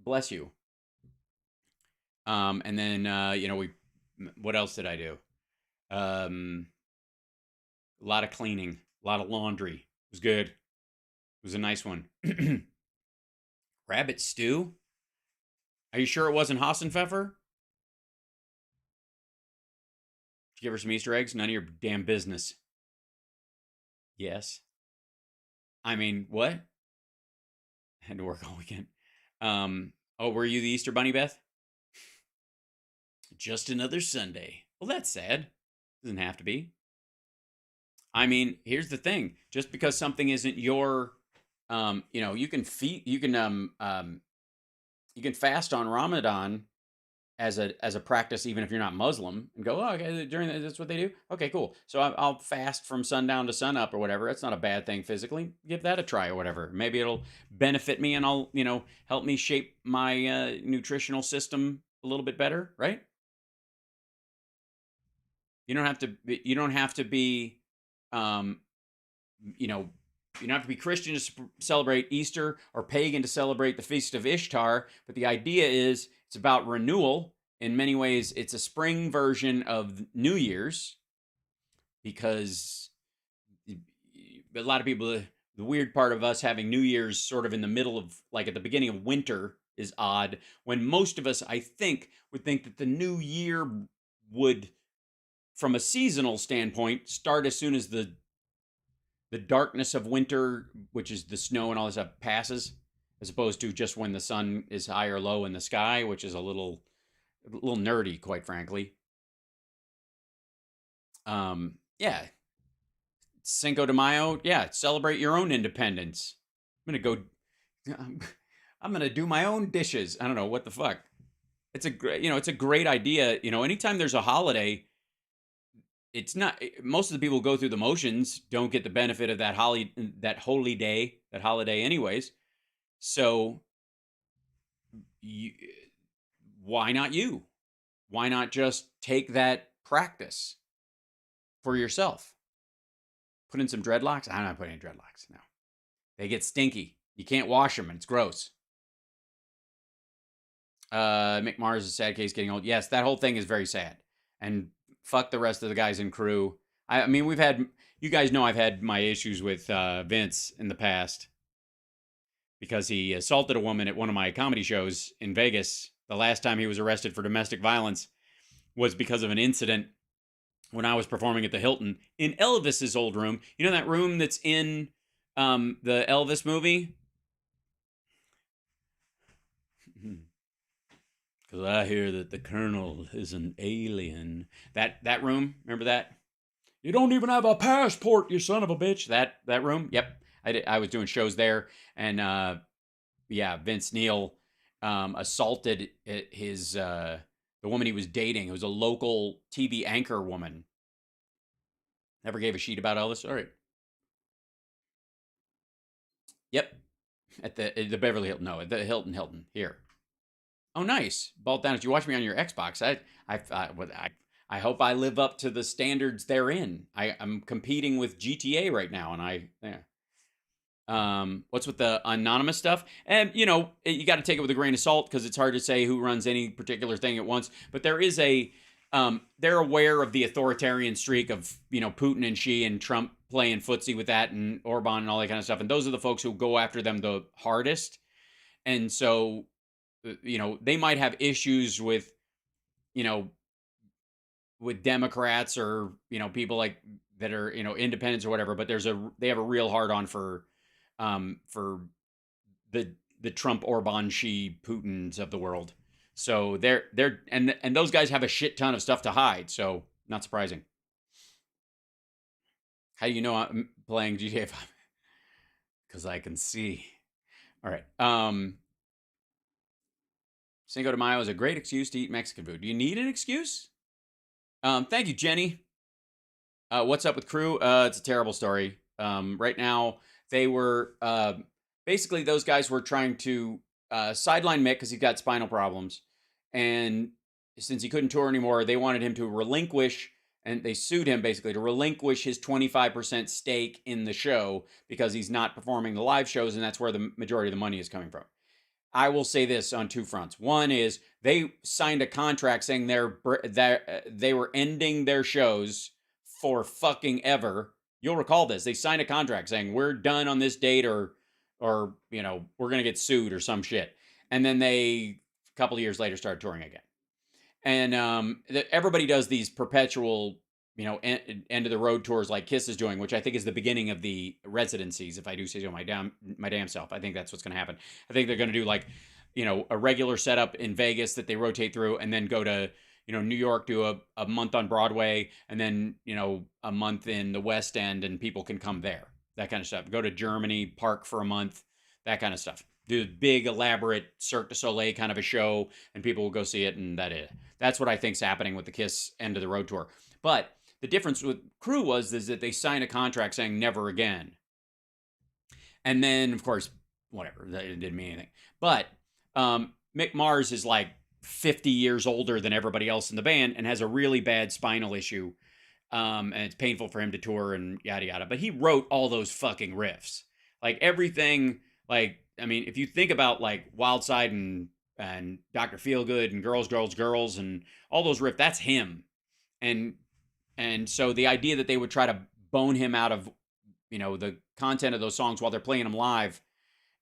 bless you. And then what else did I do? A lot of cleaning, a lot of laundry. It was good. It was a nice one. Rabbit stew? Are you sure it wasn't Hassenpfeffer? Did you give her some Easter eggs? None of your damn business. Yes. I mean, what? Had to work all weekend. Oh, were you the Easter Bunny, Beth? Just another Sunday. Well, that's sad. Doesn't have to be. I mean, here's the thing: just because something isn't your, you can you can fast on Ramadan as a practice, even if you're not Muslim, and go, oh, okay, that's what they do. Okay, cool. So I'll fast from sundown to sunup or whatever. That's not a bad thing physically. Give that a try or whatever. Maybe it'll benefit me, and I'll help me shape my nutritional system a little bit better, right? You don't have to. You don't have to be, um, you know, you don't have to be Christian to celebrate Easter or pagan to celebrate the Feast of Ishtar. But the idea is it's about renewal. In many ways, it's a spring version of New Year's because a lot of people, the weird part of us having New Year's sort of in the middle of, like at the beginning of winter, is odd. When most of us, I think, would think that the new year would, from a seasonal standpoint, start as soon as the darkness of winter, which is the snow and all this stuff, passes, as opposed to just when the sun is high or low in the sky, which is a little nerdy, quite frankly. Yeah, Cinco de Mayo. Yeah, celebrate your own independence. I'm gonna go. I'm gonna do my own dishes. I don't know what the fuck. It's a great, it's a great idea. Anytime there's a holiday, it's not, most of the people who go through the motions don't get the benefit of that holy day, that holiday anyways. So you, why not you? Why not just take that practice for yourself? Put in some dreadlocks. I'm not putting in dreadlocks. No, they get stinky. You can't wash them, and it's gross. Mick Mars is a sad case getting old. Yes, that whole thing is very sad. And fuck the rest of the guys in Crew. I mean, you guys know I've had my issues with Vince in the past because he assaulted a woman at one of my comedy shows in Vegas. The last time he was arrested for domestic violence was because of an incident when I was performing at the Hilton in Elvis's old room. You know that room that's in the Elvis movie? Because I hear that the Colonel is an alien. That room, remember that? You don't even have a passport, you son of a bitch. That room? Yep. I was doing shows there, and yeah, Vince Neil assaulted his the woman he was dating. It was a local TV anchor woman. Never gave a shit about Elvis. All right. Yep. At the Beverly Hilton. No, at the Hilton here. Oh, nice. Balt down. Did you watch me on your Xbox? I hope I live up to the standards therein. I'm competing with GTA right now, and yeah. What's with the anonymous stuff? And you got to take it with a grain of salt because it's hard to say who runs any particular thing at once. But there is they're aware of the authoritarian streak of Putin and Xi and Trump playing footsie with that, and Orban and all that kind of stuff. And those are the folks who go after them the hardest. And so, they might have issues with you know with Democrats or people like that are independents or whatever, but they have a real hard on for the Trump, Orban, Xi, Putins of the world. So and those guys have a shit ton of stuff to hide. So not surprising. How do you know I'm playing GTA 5? Because I can see. All right. Cinco de Mayo is a great excuse to eat Mexican food. Do you need an excuse? Thank you, Jenny. What's up with Crew? It's a terrible story. Right now, they were basically those guys were trying to sideline Mick because he's got spinal problems, and since he couldn't tour anymore, they wanted him to relinquish, and they sued him basically to relinquish his 25% stake in the show because he's not performing the live shows, and that's where the majority of the money is coming from. I will say this on two fronts. One is they signed a contract saying they were ending their shows for fucking ever. You'll recall this. They signed a contract saying we're done on this date, or we're gonna get sued or some shit. And then they a couple of years later started touring again. And everybody does these perpetual end of the road tours like Kiss is doing, which I think is the beginning of the residencies. If I do say so my damn self, I think that's what's going to happen. I think they're going to do like a regular setup in Vegas that they rotate through, and then go to New York, do a month on Broadway, and then a month in the West End, and people can come there. That kind of stuff. Go to Germany, park for a month, that kind of stuff. Do a big elaborate Cirque du Soleil kind of a show, and people will go see it, and that's what I think's happening with the Kiss end of the road tour. But the difference with Crew is that they signed a contract saying never again. And then, of course, whatever, it didn't mean anything. But Mick Mars is like 50 years older than everybody else in the band and has a really bad spinal issue. And it's painful for him to tour and yada yada. But he wrote all those fucking riffs. Like everything, like, I mean, if you think about like Wild Side and Dr. Feelgood and Girls, Girls, Girls and all those riffs, that's him. And so the idea that they would try to bone him out of, the content of those songs while they're playing them live.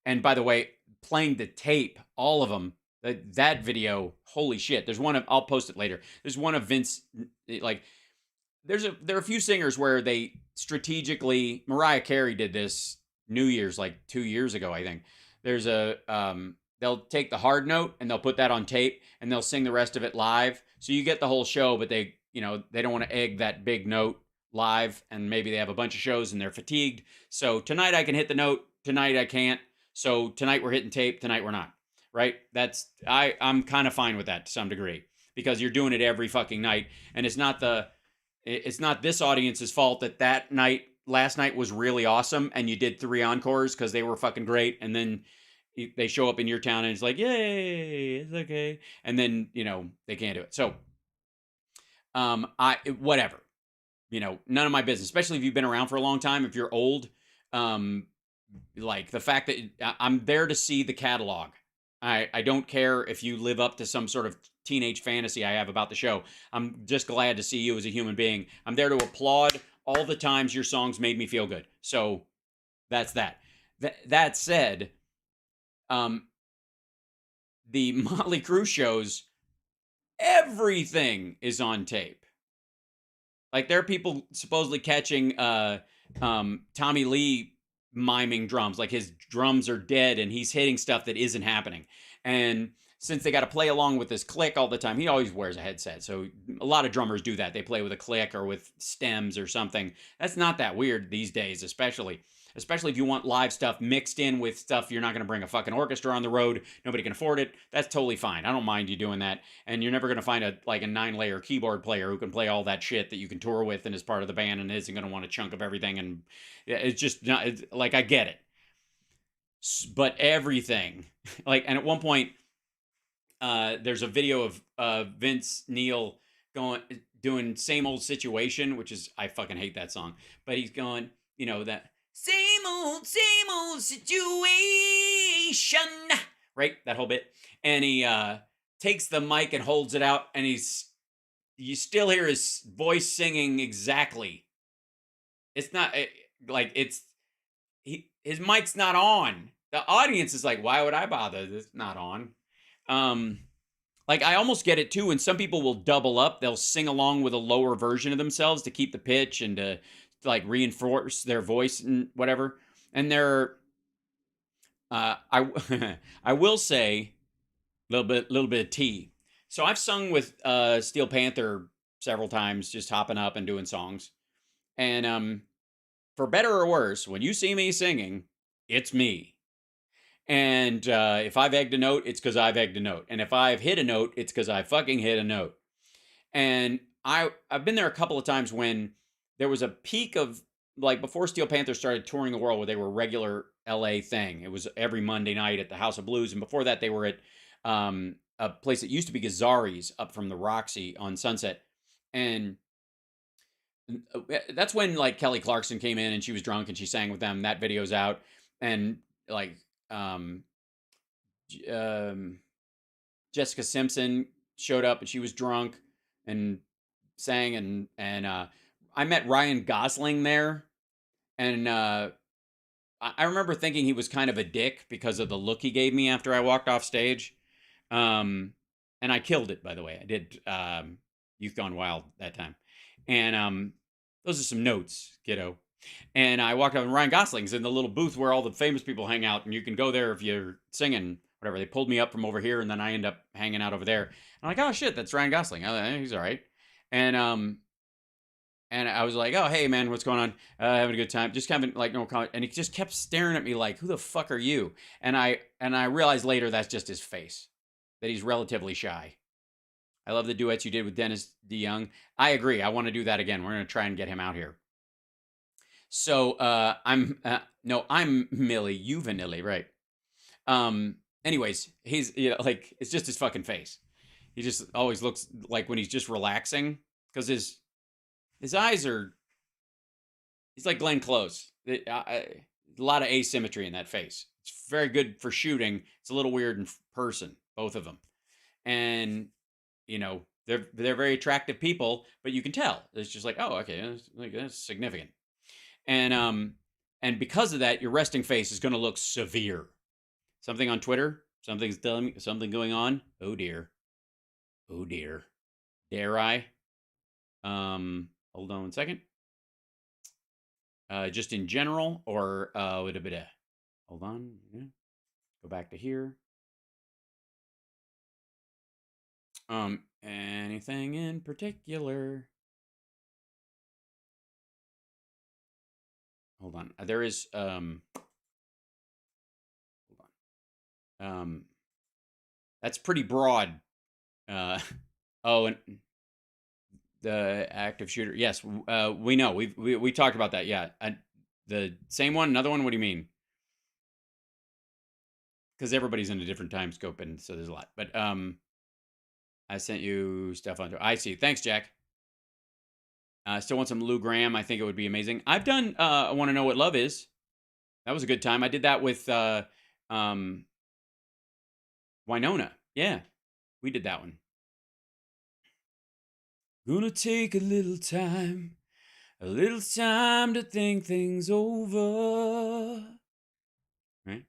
And by the way, playing the tape, all of them, that video, holy shit. There's one I'll post it later. There's one of Vince, like, there are a few singers where they strategically, Mariah Carey did this New Year's like 2 years ago, I think. There's they'll take the hard note and they'll put that on tape and they'll sing the rest of it live. So you get the whole show, but they don't want to egg that big note live, and maybe they have a bunch of shows and they're fatigued. So tonight I can hit the note, tonight I can't. So tonight we're hitting tape, tonight we're not. Right? I'm kind of fine with that to some degree, because you're doing it every fucking night, and it's not this audience's fault that last night was really awesome and you did 3 encores because they were fucking great, and then they show up in your town and it's like, yay, it's okay, and then they can't do it. So whatever, none of my business, especially if you've been around for a long time. If you're old, like the fact that I'm there to see the catalog. I don't care if you live up to some sort of teenage fantasy I have about the show. I'm just glad to see you as a human being. I'm there to applaud all the times your songs made me feel good. So that's that. That said, the Motley Crue shows, everything is on tape. Like there are people supposedly catching Tommy Lee miming drums, like his drums are dead and he's hitting stuff that isn't happening. And since they got to play along with this click all the time, he always wears a headset. So a lot of drummers do that. They play with a click or with stems or something. That's not that weird these days, especially if you want live stuff mixed in with stuff you're not going to bring a fucking orchestra on the road. Nobody can afford it. That's totally fine. I don't mind you doing that. And you're never going to find a 9-layer keyboard player who can play all that shit that you can tour with and is part of the band and isn't going to want a chunk of everything. And it's just not, like, I get it. But everything, like, and at one point, there's a video of Vince Neil doing Same Old Situation, which is, I fucking hate that song, but he's going, that same old situation, right? That whole bit. And he takes the mic and holds it out, and you still hear his voice singing exactly. It's not his mic's not on. The audience is like, why would I bother? It's not on. Like, I almost get it too, and some people will double up. They'll sing along with a lower version of themselves to keep the pitch and to like reinforce their voice and whatever. And I will say a little bit of tea. So I've sung with Steel Panther several times, just hopping up and doing songs. And for better or worse, when you see me singing, it's me. And if I've egged a note, it's because I've egged a note. And if I've hit a note, it's because I fucking hit a note. And I've been there a couple of times when there was a peak of, like, before Steel Panther started touring the world, where they were a regular LA thing. It was every Monday night at the House of Blues. And before that, they were at a place that used to be Gazzari's up from the Roxy on Sunset. And that's when, like, Kelly Clarkson came in and she was drunk and she sang with them. That video's out. And like Jessica Simpson showed up and she was drunk and sang, and I met Ryan Gosling there, and I remember thinking he was kind of a dick because of the look he gave me after I walked off stage. And I killed it, by the way. I did Youth Gone Wild that time. And those are some notes, kiddo. And I walked up, and Ryan Gosling's in the little booth where all the famous people hang out, and you can go there if you're singing, whatever. They pulled me up from over here, and then I end up hanging out over there. I'm like, oh shit, that's Ryan Gosling. He's all right. And I was like, oh hey man, what's going on? Having a good time. Just kind of like no comment. And he just kept staring at me like, who the fuck are you? And I realized later that's just his face, that he's relatively shy. I love the duets you did with Dennis DeYoung. I agree. I want to do that again. We're going to try and get him out here. So I'm Millie, you Vanilli, right? Anyways, he's like, it's just his fucking face. He just always looks like when he's just relaxing, because his eyes are. He's like Glenn Close. A lot of asymmetry in that face. It's very good for shooting. It's a little weird in person, both of them, and they're very attractive people, but you can tell it's just like, oh, okay, that's significant. And because of that, your resting face is going to look severe. Something on Twitter, something's telling me something going on. Oh dear. Dare I? Hold on one second. Just in general, or with a bit of. Hold on. Yeah. Go back to here. Anything in particular? Hold on. There is hold on. That's pretty broad. Oh, and the active shooter. Yes, we know. We talked about that. Yeah. The same one, another one. What do you mean? Because everybody's in a different time scope, and so there's a lot. But I sent you stuff on. I see. Thanks, Jack. I still want some Lou Graham. I think it would be amazing. I've done I Want to Know What Love Is. That was a good time. I did that with Winona. Yeah, we did that one. Gonna take a little time to think things over. Right?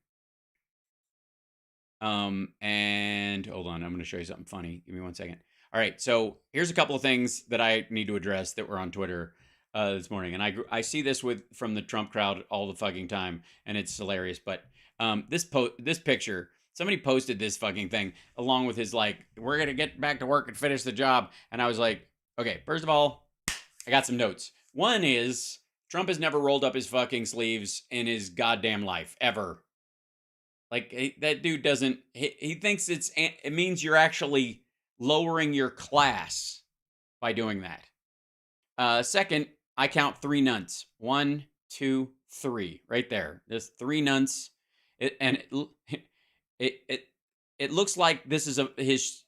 And hold on, I'm gonna show you something funny. Give me 1 second. All right, so here's a couple of things that I need to address that were on Twitter this morning, and I see this from the Trump crowd all the fucking time, and it's hilarious. But this picture, somebody posted this fucking thing along with his like, "We're gonna get back to work and finish the job," and I was like, okay, first of all, I got some notes. One is Trump has never rolled up his fucking sleeves in his goddamn life ever. Like that dude doesn't. He thinks it means you're actually lowering your class by doing that. Second, I count 3 nunts. 1, 2, 3, right there. There's 3 nunts, and it it looks like this is his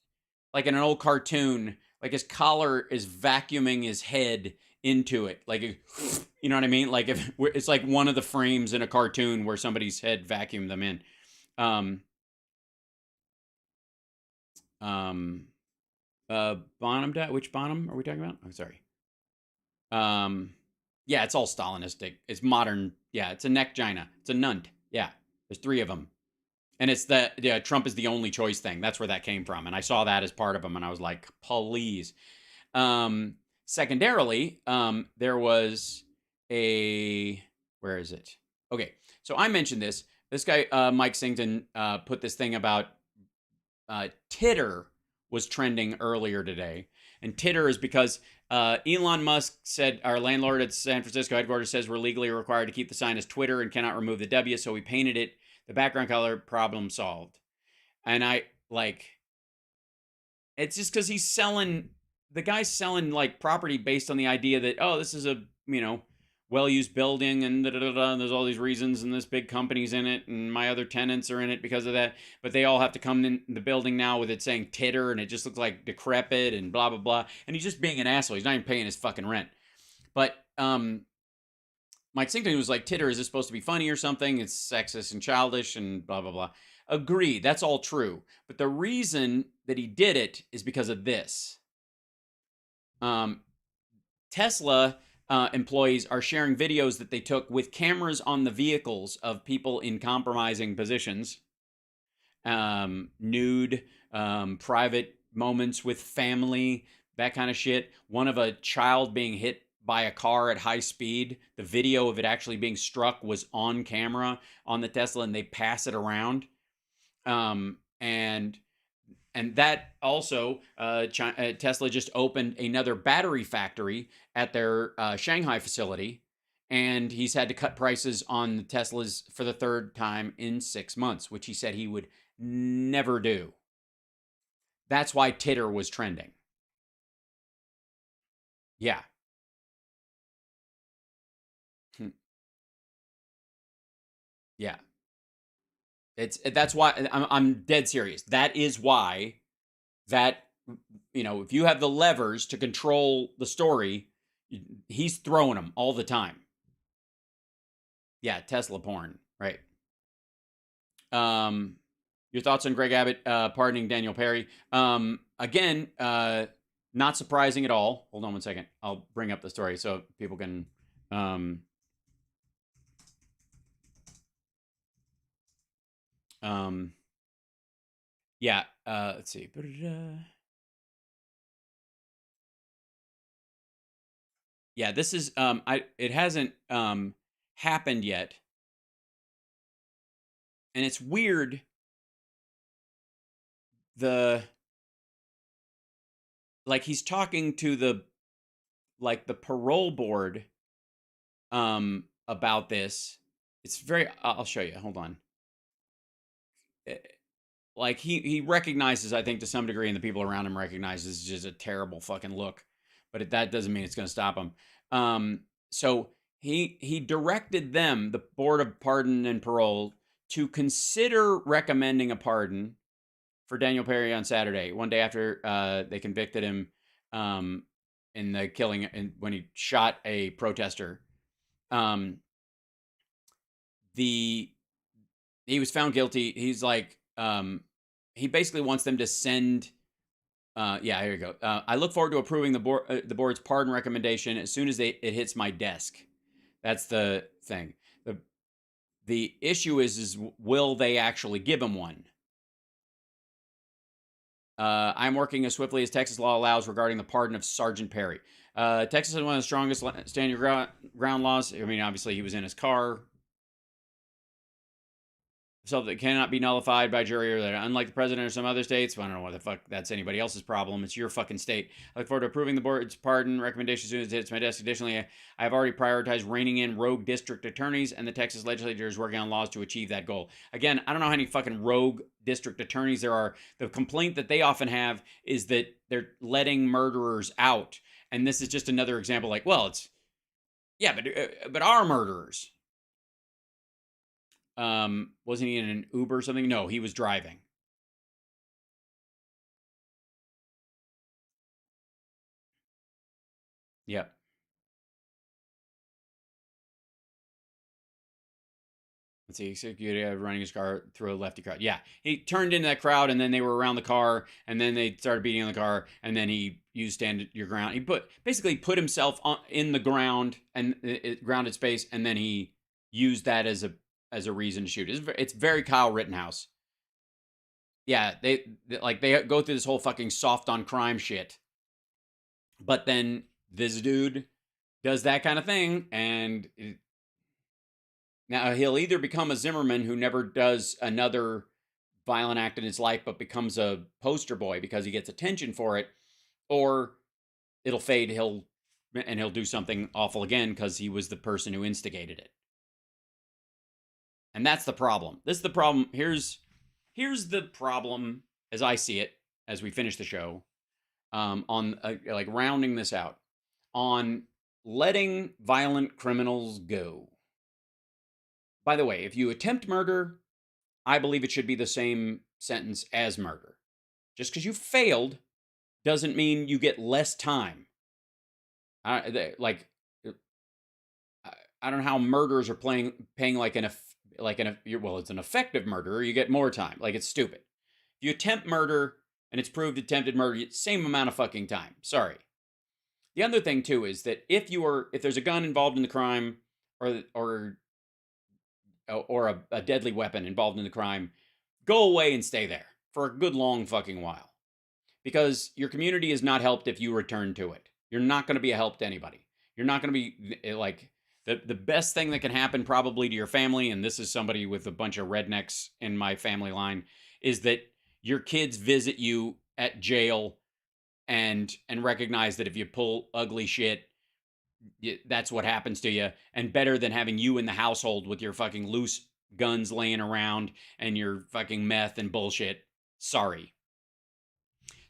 like in an old cartoon. Like his collar is vacuuming his head into it, like you know what I mean? Like if it's like one of the frames in a cartoon where somebody's head vacuumed them in. Um, um, Bonham, which Bonham are we talking about? I'm sorry. Um, yeah, it's all Stalinistic. It's modern. Yeah, it's a neck gina. It's a nunt. Yeah, there's 3 of them, and it's the yeah Trump is the only choice thing. That's where that came from, and I saw that as part of them, and I was like, please. Um, Secondarily, there was a where is it? Okay, so I mentioned this. This guy, Mike Singleton, put this thing about Titter was trending earlier today. And Titter is because Elon Musk said our landlord at San Francisco headquarters says we're legally required to keep the sign as Twitter and cannot remove the W, so we painted it. The background color, problem solved. And I like it's just because the guy's selling like property based on the idea that, oh, this is a, well-used building and and there's all these reasons and this big company's in it and my other tenants are in it because of that, but they all have to come in the building now with it saying Titter and it just looks like decrepit and blah blah blah, and he's just being an asshole. He's not even paying his fucking rent. But Mike Singleton was like, Titter, is this supposed to be funny or something? It's sexist and childish and blah blah blah. Agreed, that's all true, but the reason that he did it is because of this. Tesla employees are sharing videos that they took with cameras on the vehicles of people in compromising positions, nude, private moments with family, that kind of shit. One of a child being hit by a car at high speed. The video of it actually being struck was on camera on the Tesla, and they pass it around. And that also, Tesla just opened another battery factory at their Shanghai facility, and he's had to cut prices on the Teslas for the 3rd time in 6 months, which he said he would never do. That's why Titter was trending. Yeah. Yeah. That's why I'm dead serious. That is why that if you have the levers to control the story, he's throwing them all the time. Yeah, Tesla porn, right? Your thoughts on Greg Abbott pardoning Daniel Perry? Again, not surprising at all. Hold on one second. I'll bring up the story so people can. Um, um, yeah. Let's see. Yeah, this is. It hasn't happened yet, and it's weird. He's talking to the parole board about this. It's very I'll show you. Hold on. Like he recognizes, I think to some degree, and the people around him recognizes just a terrible fucking look, but that doesn't mean it's going to stop him. So he directed them, the Board of Pardon and Parole, to consider recommending a pardon for Daniel Perry on Saturday, one day after they convicted him in the killing when he shot a protester. He was found guilty. He's like, he basically wants them to send. Yeah, here you go. I look forward to approving the board's pardon recommendation as soon as it hits my desk. That's the thing. The issue is will they actually give him one? I'm working as swiftly as Texas law allows regarding the pardon of Sergeant Perry. Texas is one of the strongest stand your ground laws. I mean, obviously, he was in his car. So that cannot be nullified by jury, or that, unlike the president or some other states. Well, I don't know what the fuck that's anybody else's problem. It's your fucking state. I look forward to approving the board's pardon recommendation as soon as it hits my desk. Additionally, I have already prioritized reining in rogue district attorneys, and the Texas legislature is working on laws to achieve that goal. Again, I don't know how many fucking rogue district attorneys there are. The complaint that they often have is that they're letting murderers out, and this is just another example. Like, well, it's yeah, but our murderers. Wasn't he in an Uber or something? No, he was driving. Yep. Let's see, executed running his car through a lefty crowd. Yeah, he turned into that crowd, and then they were around the car, and then they started beating on the car, and then he used stand your ground. He basically put himself in the ground and grounded space, and then he used that as a reason to shoot. It's very Kyle Rittenhouse. Yeah, they go through this whole fucking soft on crime shit, but then this dude does that kind of thing, and now he'll either become a Zimmerman who never does another violent act in his life but becomes a poster boy because he gets attention for it, or it'll fade. He'll do something awful again because he was the person who instigated it. And that's the problem. This is the problem. Here's the problem as I see it as we finish the show. On like rounding this out, on letting violent criminals go. By the way, if you attempt murder, I believe it should be the same sentence as murder. Just because you failed doesn't mean you get less time. I don't know how murderers are paying like it's an effective murderer. You get more time. Like, it's stupid. If you attempt murder and it's proved attempted murder, same amount of fucking time. Sorry. The other thing too is that if there's a gun involved in the crime, or a deadly weapon involved in the crime, go away and stay there for a good long fucking while. Because your community is not helped if you return to it. You're not going to be a help to anybody. You're not going to be like the best thing that can happen probably to your family, and this is somebody with a bunch of rednecks in my family line, is that your kids visit you at jail and recognize that if you pull ugly shit, that's what happens to you. And better than having you in the household with your fucking loose guns laying around and your fucking meth and bullshit. Sorry.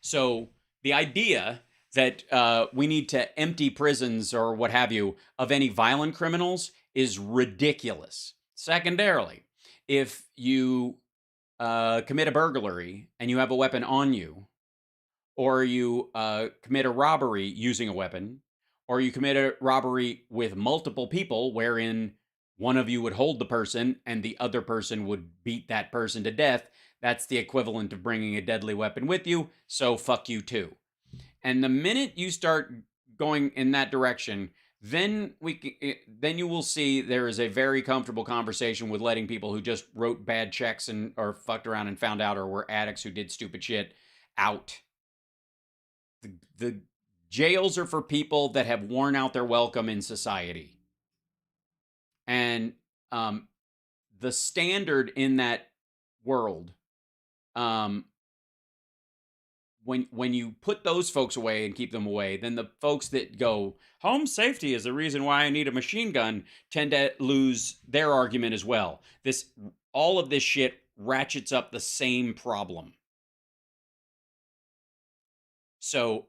So the idea that we need to empty prisons or what have you of any violent criminals is ridiculous. Secondarily, if you commit a burglary and you have a weapon on you, or you commit a robbery using a weapon, or you commit a robbery with multiple people wherein one of you would hold the person and the other person would beat that person to death, that's the equivalent of bringing a deadly weapon with you, so fuck you too. And the minute you start going in that direction, then you will see there is a very comfortable conversation with letting people who just wrote bad checks or fucked around and found out, or were addicts who did stupid shit, out. The jails are for people that have worn out their welcome in society. And the standard in that world, when you put those folks away and keep them away, then the folks that go, home safety is the reason why I need a machine gun, tend to lose their argument as well. All of this shit ratchets up the same problem. So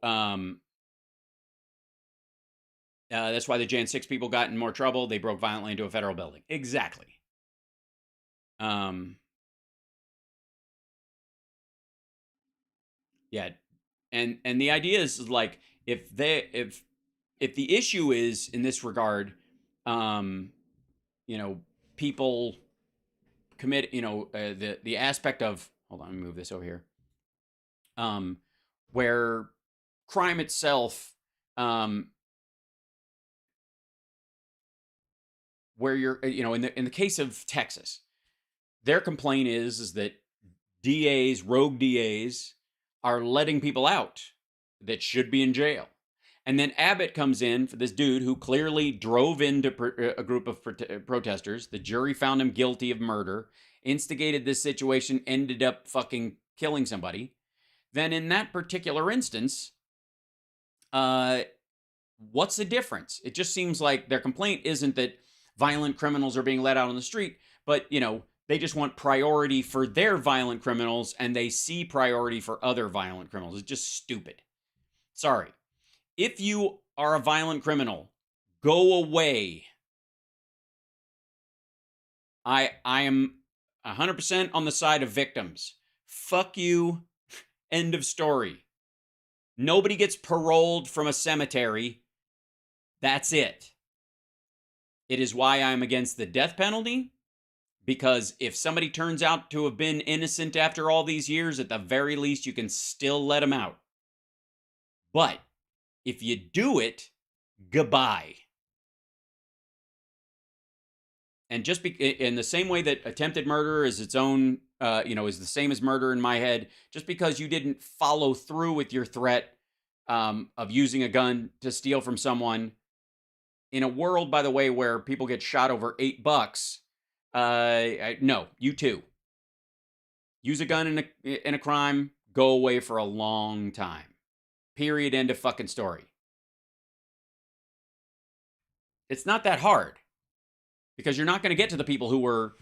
that's why the Jan 6 people got in more trouble. They broke violently into a federal building. Exactly. Yeah. And the idea is like, if the issue is in this regard, people commit, the aspect of, hold on, let me move this over here. Where crime itself, where you're, in the case of Texas, their complaint is that rogue DAs are letting people out that should be in jail. And then Abbott comes in for this dude who clearly drove into a group of protesters. The jury found him guilty of murder, instigated this situation, ended up fucking killing somebody. Then in that particular instance, what's the difference? It just seems like their complaint isn't that violent criminals are being let out on the street, but, you know, they just want priority for their violent criminals and they see priority for other violent criminals. It's just stupid. Sorry. If you are a violent criminal, go away. I am 100% on the side of victims. Fuck you. End of story. Nobody gets paroled from a cemetery. That's it. It is why I'm against the death penalty, because if somebody turns out to have been innocent after all these years, at the very least, you can still let them out. But if you do it, goodbye. And just in the same way that attempted murder is its own, is the same as murder in my head, just because you didn't follow through with your threat of using a gun to steal from someone, in a world, by the way, where people get shot over $8, no, you too. Use a gun in a crime, go away for a long time. Period. End of fucking story. It's not that hard, because you're not going to get to the people who were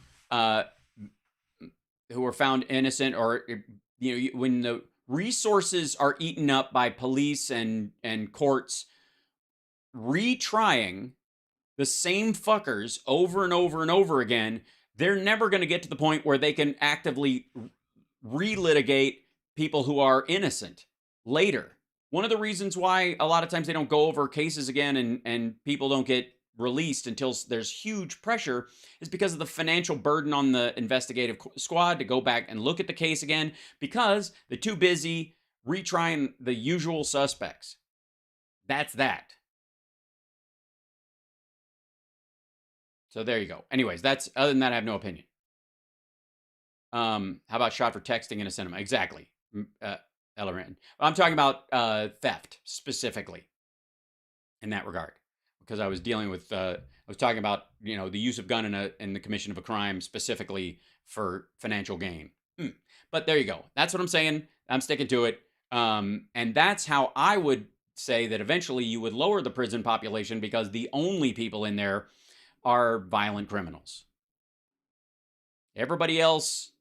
found innocent, or when the resources are eaten up by police and courts retrying the same fuckers over and over and over again. They're never going to get to the point where they can actively relitigate people who are innocent later. One of the reasons why a lot of times they don't go over cases again and people don't get released until there's huge pressure is because of the financial burden on the investigative squad to go back and look at the case again, because they're too busy retrying the usual suspects. That's that. So there you go. Anyways, other than that, I have no opinion. How about shot for texting in a cinema? Exactly. Ellerin. I'm talking about theft specifically in that regard, because I was dealing with, I was talking about, the use of gun in the commission of a crime specifically for financial gain. But there you go. That's what I'm saying. I'm sticking to it. And that's how I would say that eventually you would lower the prison population, because the only people in there are violent criminals. Everybody else,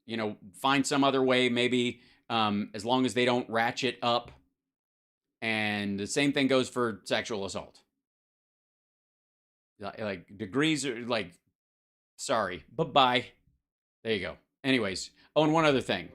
find some other way, maybe, as long as they don't ratchet up. And the same thing goes for sexual assault. Like degrees are like, sorry, bye-bye. There you go. Anyways, and one other thing.